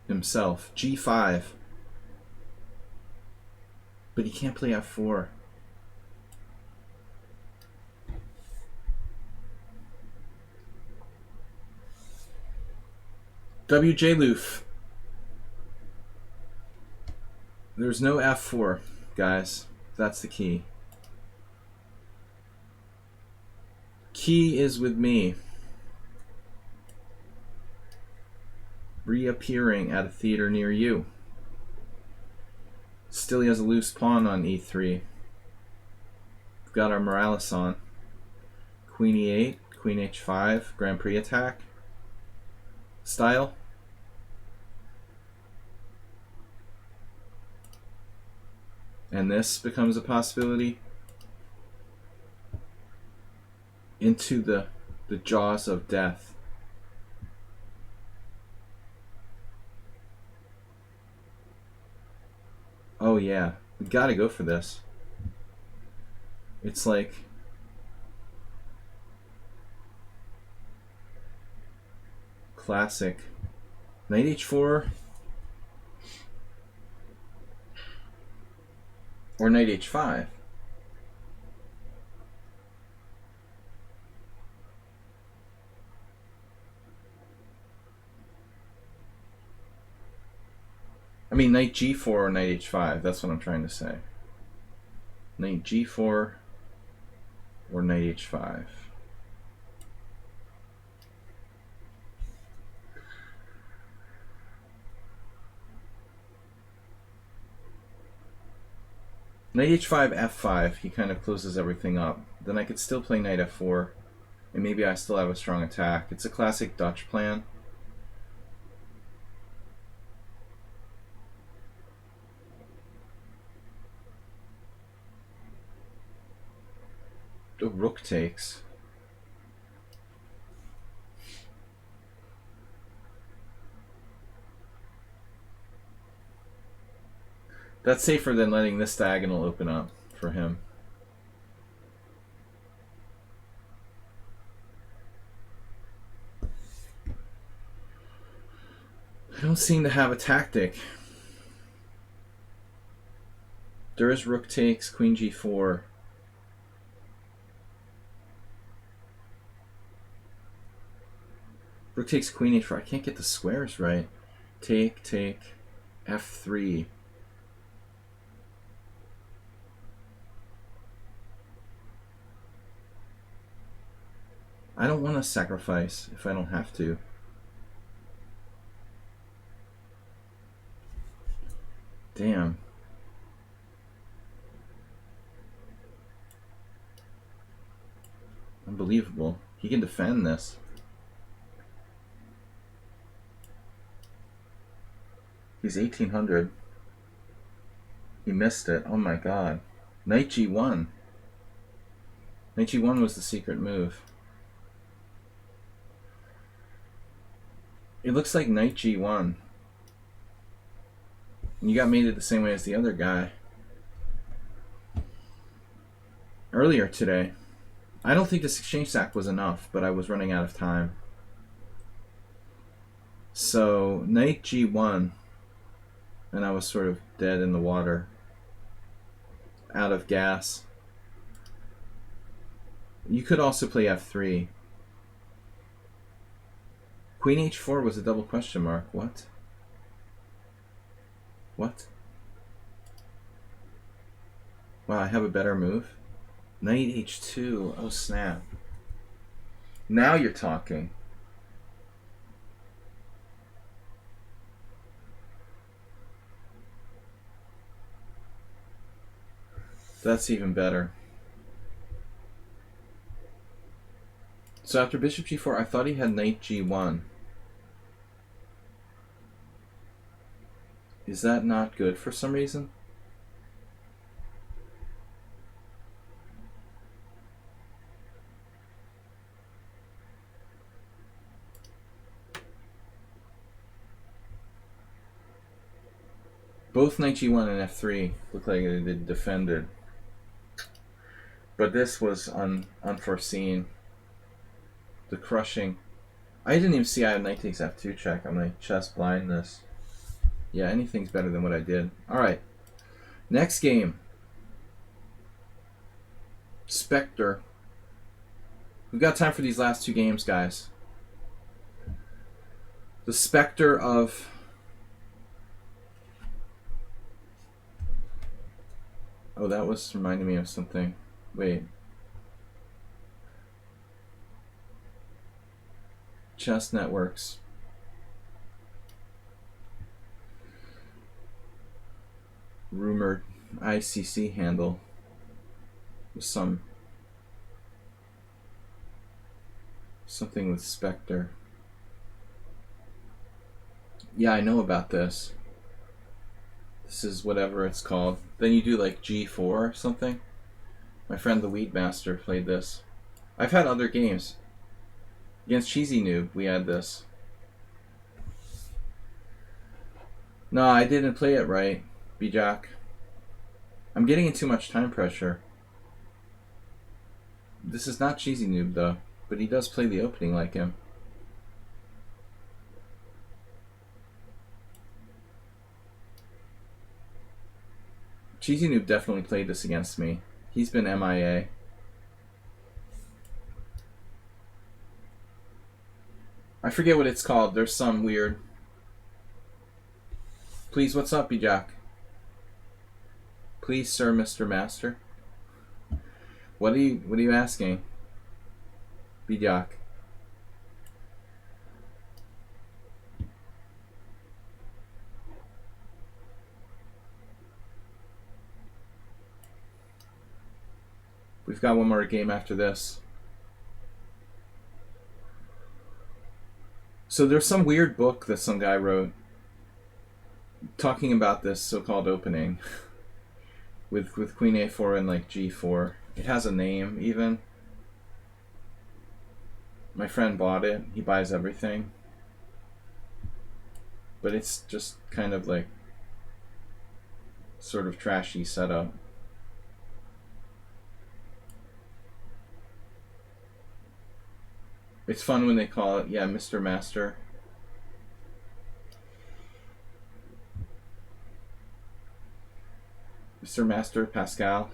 himself. g5. But he can't play f4. WJ Loof. There's no f4, guys. That's the key. Key is with me. Reappearing at a theater near you. Still he has a loose pawn on e3. We've got our Morales on. Queen e8, queen h5, Grand Prix attack style. And this becomes a possibility. Into the jaws of death. Oh yeah, we gotta go for this. It's like classic. Knight h4 or knight h5. I mean knight g4 or knight h5, that's what I'm trying to say. Knight g4 or knight h5. Knight h5, f5, he kind of closes everything up. Then I could still play knight f4, and maybe I still have a strong attack. It's a classic Dutch plan. The rook takes. That's safer than letting this diagonal open up for him. I don't seem to have a tactic. There is rook takes, queen g4. Rook takes queen h4. I can't get the squares right. Take, f3. I don't want to sacrifice if I don't have to. Damn. Unbelievable. He can defend this. He's 1800. He missed it. Oh my god. Knight g1. Knight g1 was the secret move. It looks like knight g1. You got mated the same way as the other guy earlier today. I don't think this exchange sack was enough, but I was running out of time. So knight g1, and I was sort of dead in the water, out of gas. You could also play f3. Queen h4 was a double question mark. What? What? Wow, I have a better move. Knight h2. Oh snap. Now you're talking. That's even better. So after bishop g4, I thought he had knight g1. Is that not good for some reason? Both knight g1 and f3 look like they defended. But this was unforeseen. The crushing. I didn't even see I had knight takes f2 check on my chess blindness. Yeah, anything's better than what I did. Alright. Next game. Spectre. We've got time for these last two games, guys. The Spectre of... Oh, that was reminding me of something. Wait. Chess networks. Rumored ICC handle with something with Spectre. Yeah, I know about this. This is whatever it's called. Then you do like G4 or something. My friend the Weedmaster played this. I've had other games. Against Cheesy Noob, we had this. No, I didn't play it right, B-Jack. I'm getting in too much time pressure. This is not Cheesy Noob, though. But he does play the opening like him. Cheesy Noob definitely played this against me. He's been MIA. I forget what it's called. There's some weird... Please, what's up, B-Jack? Please, sir, Mr. Master. What are you asking? B-Jack. We've got one more game after this. So there's some weird book that some guy wrote talking about this so-called opening with Queen A4 and like G4. It has a name even. My friend bought it. He buys everything. But it's just kind of like sort of trashy setup. It's fun when they call it, yeah, Mr. Master. Mr. Master Pascal.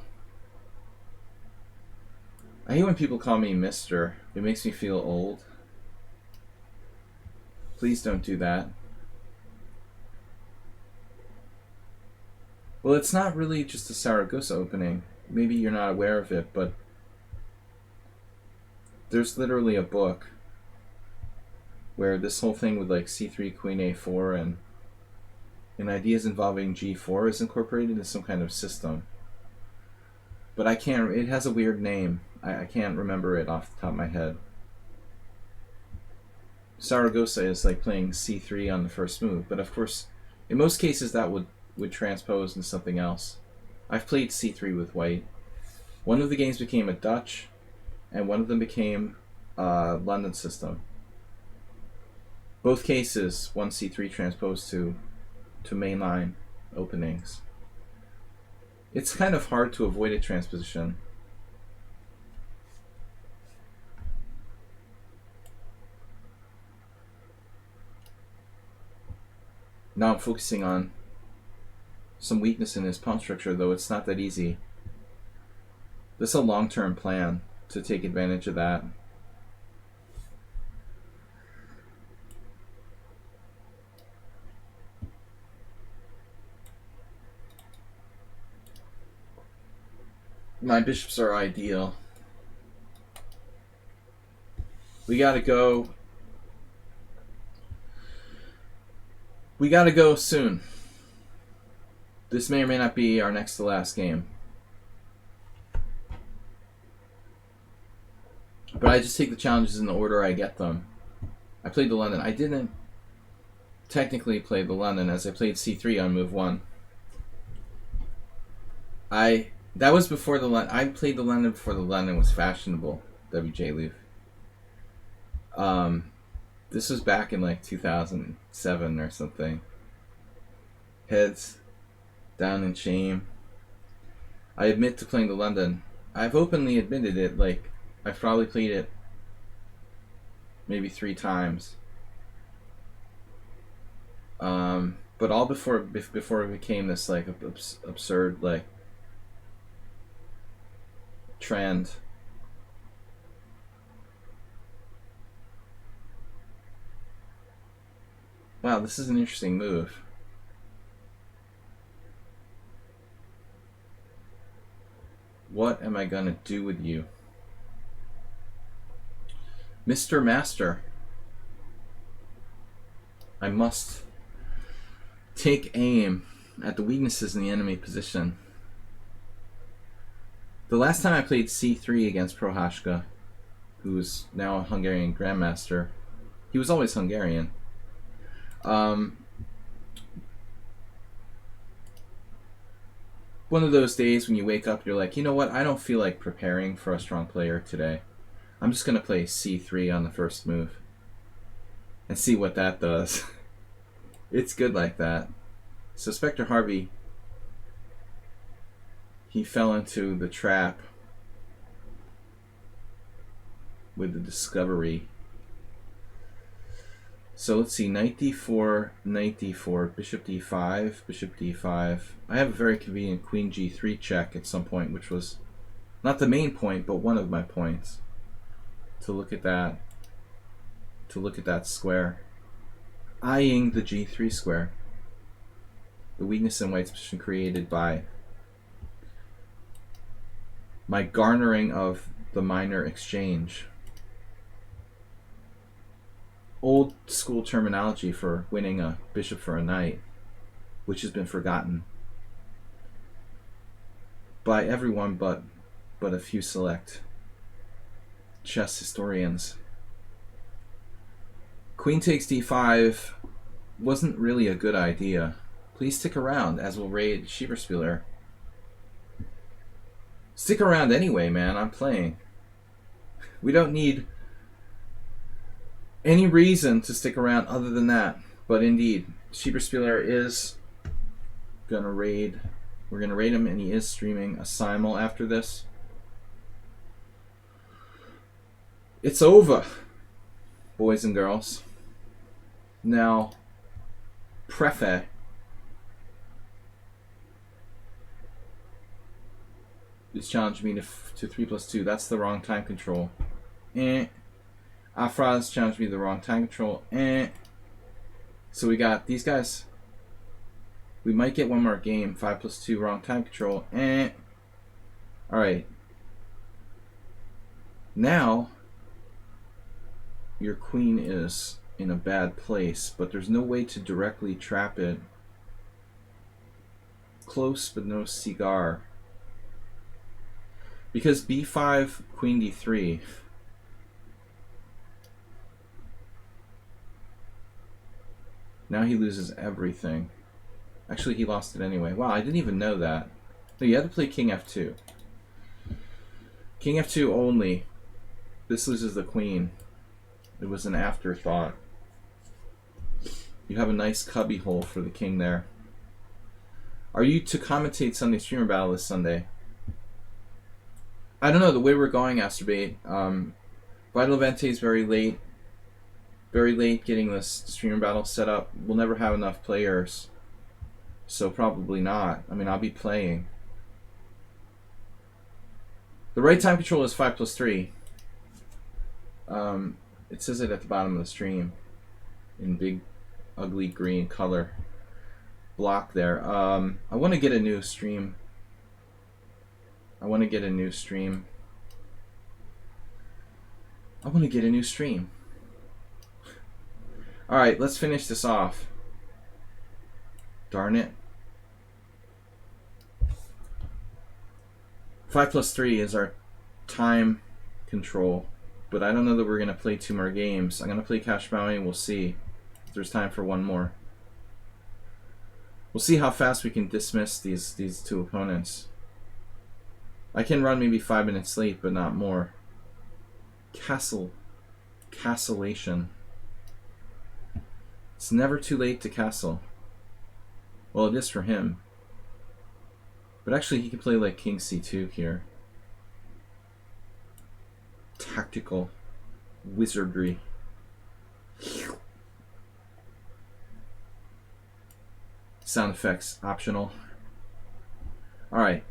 I hate when people call me Mr. It makes me feel old. Please don't do that. Well, it's not really just a Saragossa opening. Maybe you're not aware of it, but there's literally a book where this whole thing with like C3, Queen A4, and ideas involving G4 is incorporated into some kind of system. But I can't, it has a weird name. I can't remember it off the top of my head. Saragossa is like playing C3 on the first move, but of course, in most cases that would transpose into something else. I've played C3 with white. One of the games became a Dutch, and one of them became a London system. Both cases, one C3 transposed to mainline openings. It's kind of hard to avoid a transposition. Now I'm focusing on some weakness in his pawn structure, though it's not that easy. This is a long-term plan to take advantage of that. My bishops are ideal. We gotta go. We gotta go soon. This may or may not be our next to last game. But I just take the challenges in the order I get them. I played the London. I didn't technically play the London as I played c3 on move 1. That was before the London. I played the London before the London was fashionable. WJ Leaf. This was back in like 2007 or something. Heads down in shame. I admit to playing the London. I've openly admitted it. Like, I've probably played it maybe 3 times. But all before it became this like absurd like trend. Wow, this is an interesting move. What am I gonna do with you? Mr. Master. I must take aim at the weaknesses in the enemy position. The last time I played c3 against Prohaska, who's now a Hungarian Grandmaster, he was always Hungarian. One of those days when you wake up, you're like, you know what, I don't feel like preparing for a strong player today. I'm just going to play c3 on the first move and see what that does. It's good like that. So Spectre Harvey, he fell into the trap with the discovery. So let's see, knight d4, knight d4, bishop d5, bishop d5. I have a very convenient queen g3 check at some point, which was not the main point, but one of my points. To look at that square. Eyeing the g3 square. The weakness in white's position created by my garnering of the minor exchange. Old school terminology for winning a bishop for a knight, which has been forgotten by everyone but a few select chess historians. Queen takes d5 wasn't really a good idea. Please stick around as we'll raid Schieberspieler. Stick around anyway, man. I'm playing. We don't need any reason to stick around other than that. But indeed, Schieberspieler is gonna raid. We're gonna raid him, and he is streaming a simul after this. It's over, boys and girls. Now, Prefe is challenging me to 3+2. That's the wrong time control. Afraz challenged me to the wrong time control. So we got these guys. We might get one more game. 5+2, wrong time control. Alright. Now, your queen is in a bad place, but there's no way to directly trap it. Close, but no cigar. Because b5, queen d3. Now he loses everything. Actually, he lost it anyway. Wow, I didn't even know that. No, you had to play king f2. King f2 only. This loses the queen. It was an afterthought. You have a nice cubby hole for the king there. Are you to commentate Sunday Streamer Battle this Sunday? I don't know, the way we're going, Asterbait. Vital Evente is very late getting this Streamer Battle set up. We'll never have enough players, so probably not. I mean, I'll be playing. The right time control is 5+3. It says it at the bottom of the stream in big, ugly green color block there. I want to get a new stream. Alright, let's finish this off. Darn it. 5+3 is our time control. but I don't know that we're going to play 2 more games. I'm going to play Cash Maui and we'll see if there's time for 1 more. We'll see how fast we can dismiss these 2 opponents. I can run maybe 5 minutes late, but not more. Castleation. It's never too late to castle. Well, it is for him. But actually, he can play like King C2 here. Tactical wizardry. Sound effects optional. All right.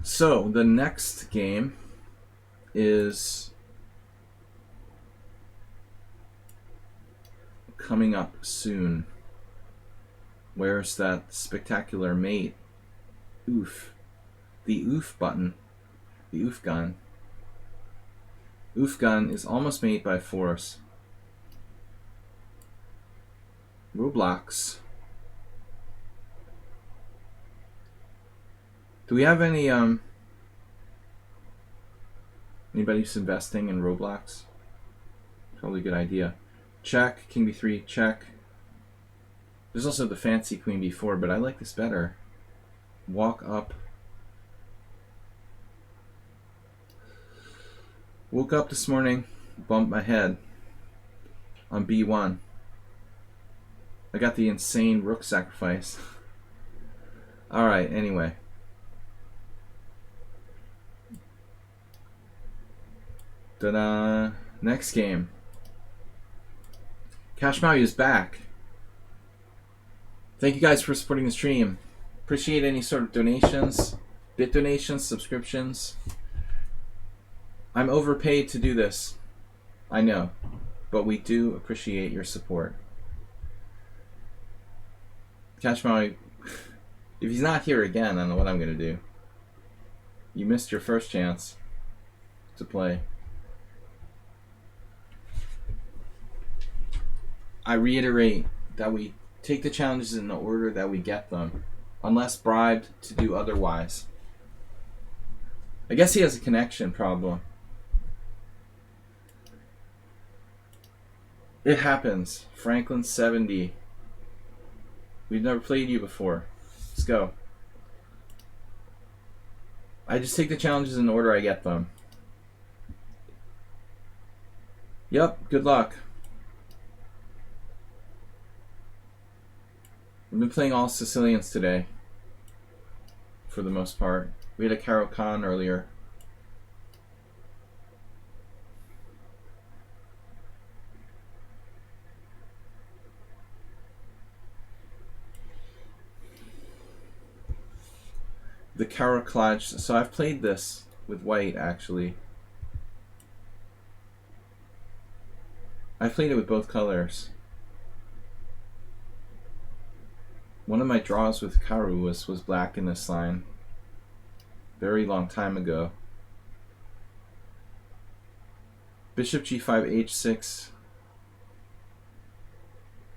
So the next game is coming up soon. Where's that spectacular mate? Oof. The oof button. The oof gun. Oof gun is almost made by force. Roblox. Do we have any anybody who's investing in Roblox? Probably a good idea. Check. King b3. Check. There's also the fancy Queen b4, but I like this better. Walk up. Woke up this morning, bumped my head on b1. I got the insane rook sacrifice. Alright, anyway. Ta-da! Next game. Cash Maui is back. Thank you guys for supporting the stream. Appreciate any sort of donations, bit donations, subscriptions. I'm overpaid to do this. I know. But we do appreciate your support. Cash Maui, if he's not here again, I don't know what I'm going to do. You missed your first chance to play. I reiterate that we take the challenges in the order that we get them, unless bribed to do otherwise. I guess he has a connection problem. It happens. Franklin 70. We've never played you before. Let's go. I just take the challenges in the order I get them. Yep, good luck. We've been playing all Sicilians today, for the most part. We had a Carol Khan earlier. The Caraclage. So I've played this with white, actually. I've played it with both colors. One of my draws with Karu was black in this line. Very long time ago. Bishop g5, h6.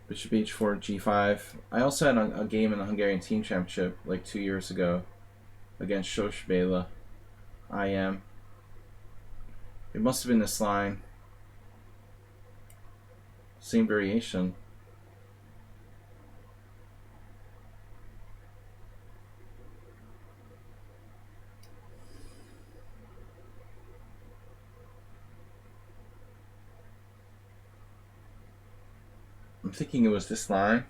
Bishop h4, g5. I also had a game in the Hungarian Team Championship like 2 years ago against Shoshbela. IM. It must have been this line. Same variation. I'm thinking it was this line.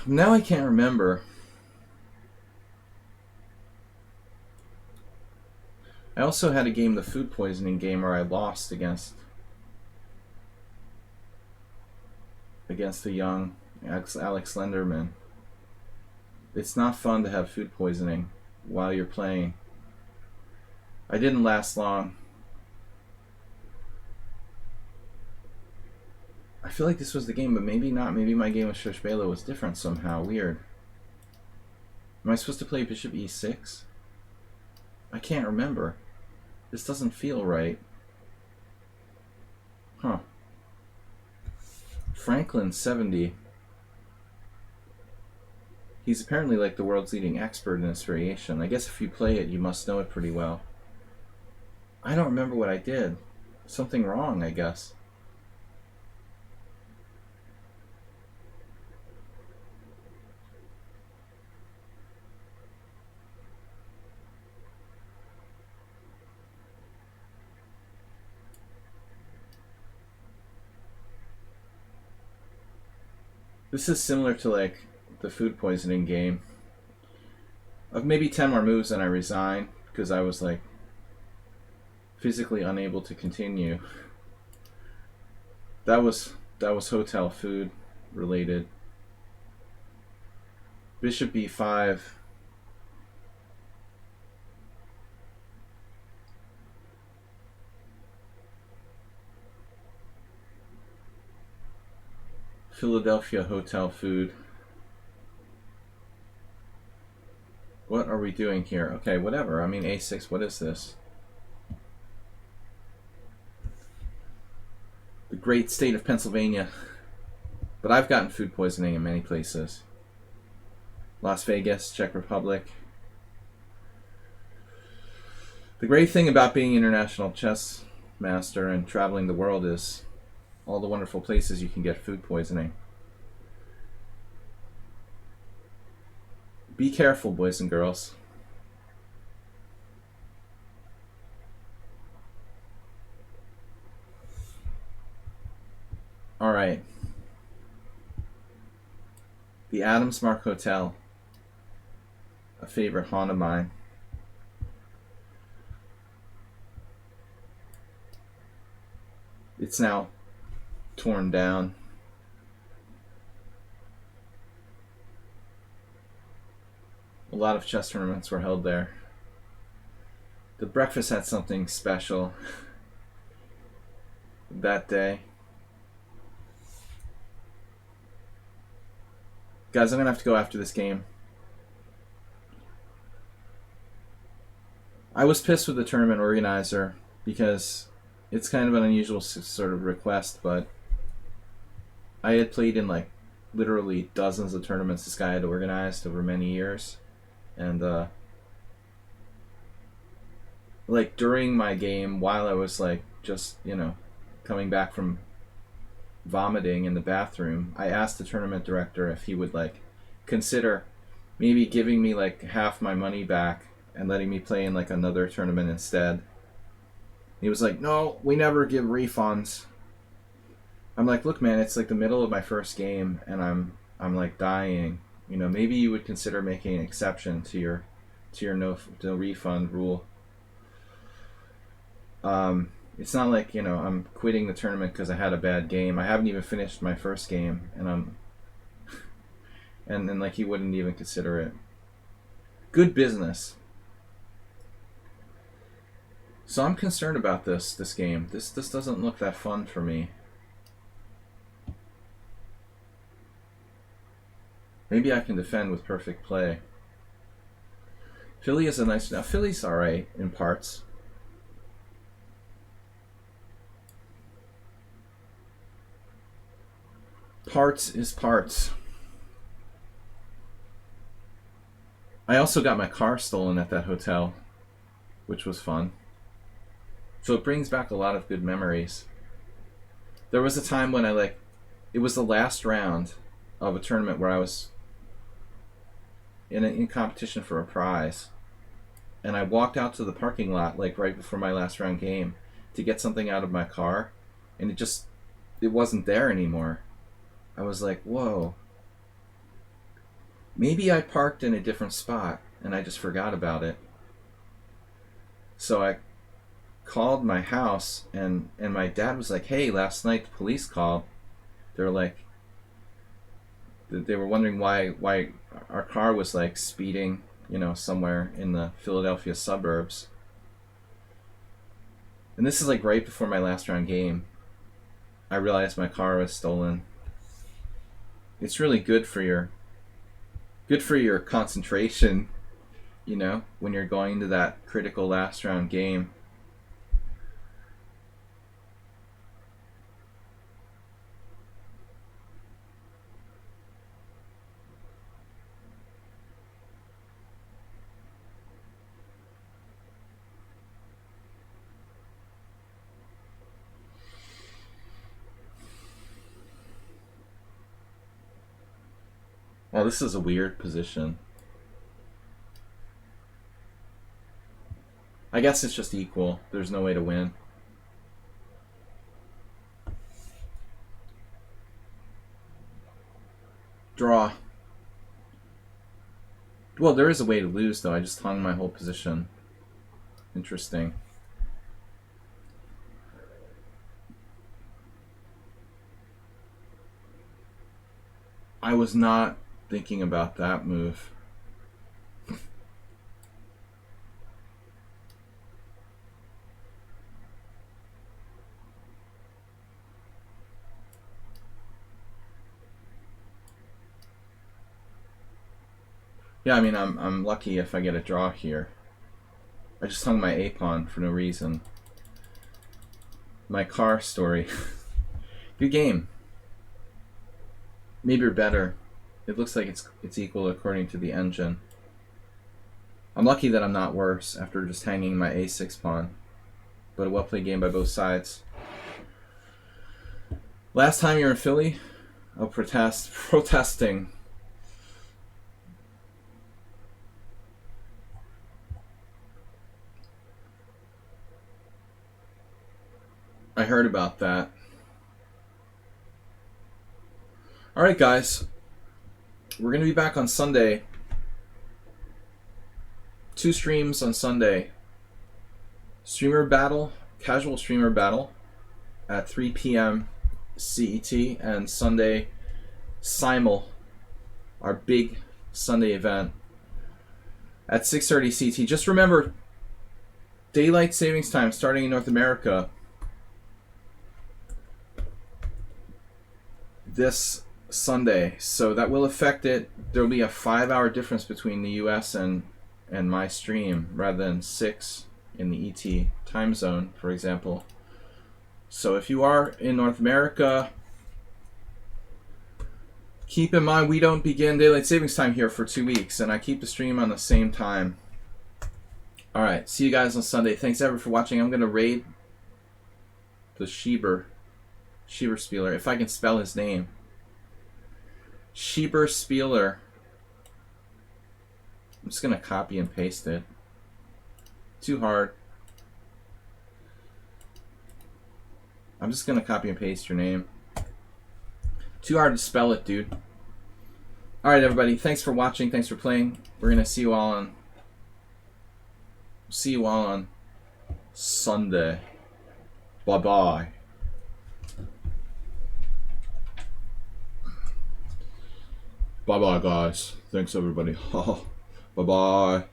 Now I can't remember. I also had a game, the food poisoning game, where I lost against the young Alex Lenderman. It's not fun to have food poisoning while you're playing. I didn't last long. I feel like this was the game, but maybe not. Maybe my game with Shoshbela was different somehow. Weird. Am I supposed to play Bishop e6? I can't remember. This doesn't feel right. Huh. Franklin 70. He's apparently like the world's leading expert in this variation. I guess if you play it, you must know it pretty well. I don't remember what I did. Something wrong, I guess. This is similar to like the food poisoning game. Of maybe 10 more moves and I resign because I was like physically unable to continue. That was hotel food related. Bishop b5. Philadelphia hotel food. What are we doing here? Okay, whatever. I mean, a6, what is this? The great state of Pennsylvania. But I've gotten food poisoning in many places. Las Vegas, Czech Republic. The great thing about being international chess master and traveling the world is all the wonderful places you can get food poisoning. Be careful, boys and girls. All right. The Adams Mark Hotel, a favorite haunt of mine. It's now torn down. A lot of chess tournaments were held there. The breakfast had something special that day. Guys, I'm going to have to go after this game. I was pissed with the tournament organizer because it's kind of an unusual sort of request, but I had played in like literally dozens of tournaments this guy had organized over many years. And like during my game, while I was like just, you know, coming back from vomiting in the bathroom, I asked the tournament director if he would like consider maybe giving me like half my money back and letting me play in like another tournament instead. He was like, "No, we never give refunds." I'm like, "Look, man, it's like the middle of my first game and I'm like dying. You know, maybe you would consider making an exception to your no refund rule." It's not like, you know, I'm quitting the tournament because I had a bad game. I haven't even finished my first game, and and like he wouldn't even consider it. Good business. So I'm concerned about this game. This doesn't look that fun for me. Maybe I can defend with perfect play. Philly is a nice... Now, Philly's alright in parts. Parts is parts. I also got my car stolen at that hotel, which was fun. So it brings back a lot of good memories. There was a time when it was the last round of a tournament where I was in competition for a prize, and I walked out to the parking lot like right before my last round game to get something out of my car, and it wasn't there anymore. I was like, whoa, maybe I parked in a different spot and I just forgot about it. So I called my house, and my dad was like, "Hey, last night the police called. They're like, they were wondering why our car was like speeding, you know, somewhere in the Philadelphia suburbs." And this is like right before my last round game. I realized my car was stolen. It's really good for your concentration you know, when you're going into that critical last round game. Well, this is a weird position. I guess it's just equal. There's no way to win. Draw. Well, there is a way to lose, though. I just hung my whole position. Interesting. I was not thinking about that move. Yeah, I mean, I'm lucky if I get a draw here. I just hung my A pawn for no reason. My car story. Good game. Maybe you're better. It looks like it's equal according to the engine. I'm lucky that I'm not worse after just hanging my A6 pawn. But a well-played game by both sides. Last time you were in Philly? Oh, protesting. I heard about that. Alright, guys. We're going to be back on Sunday. 2 streams on Sunday. Streamer battle, casual streamer battle at 3 p.m. CET, and Sunday Simul, our big Sunday event at 6:30 CET. Just remember, daylight savings time starting in North America this Sunday, so that will affect it. There will be a 5-hour difference between the US and my stream rather than 6 in the ET time zone, for example. So if you are in North America, keep in mind we don't begin daylight savings time here for 2 weeks, and I keep the stream on the same time. Alright, see you guys on Sunday. Thanks everyone for watching. I'm going to raid the Schieberspieler, if I can spell his name. Schieberspieler. I'm just going to copy and paste it. Too hard. I'm just going to copy and paste your name. Too hard to spell it, dude. Alright, everybody. Thanks for watching. Thanks for playing. We're going to see you all on Sunday. Bye-bye. Bye-bye, guys. Thanks, everybody. Bye-bye.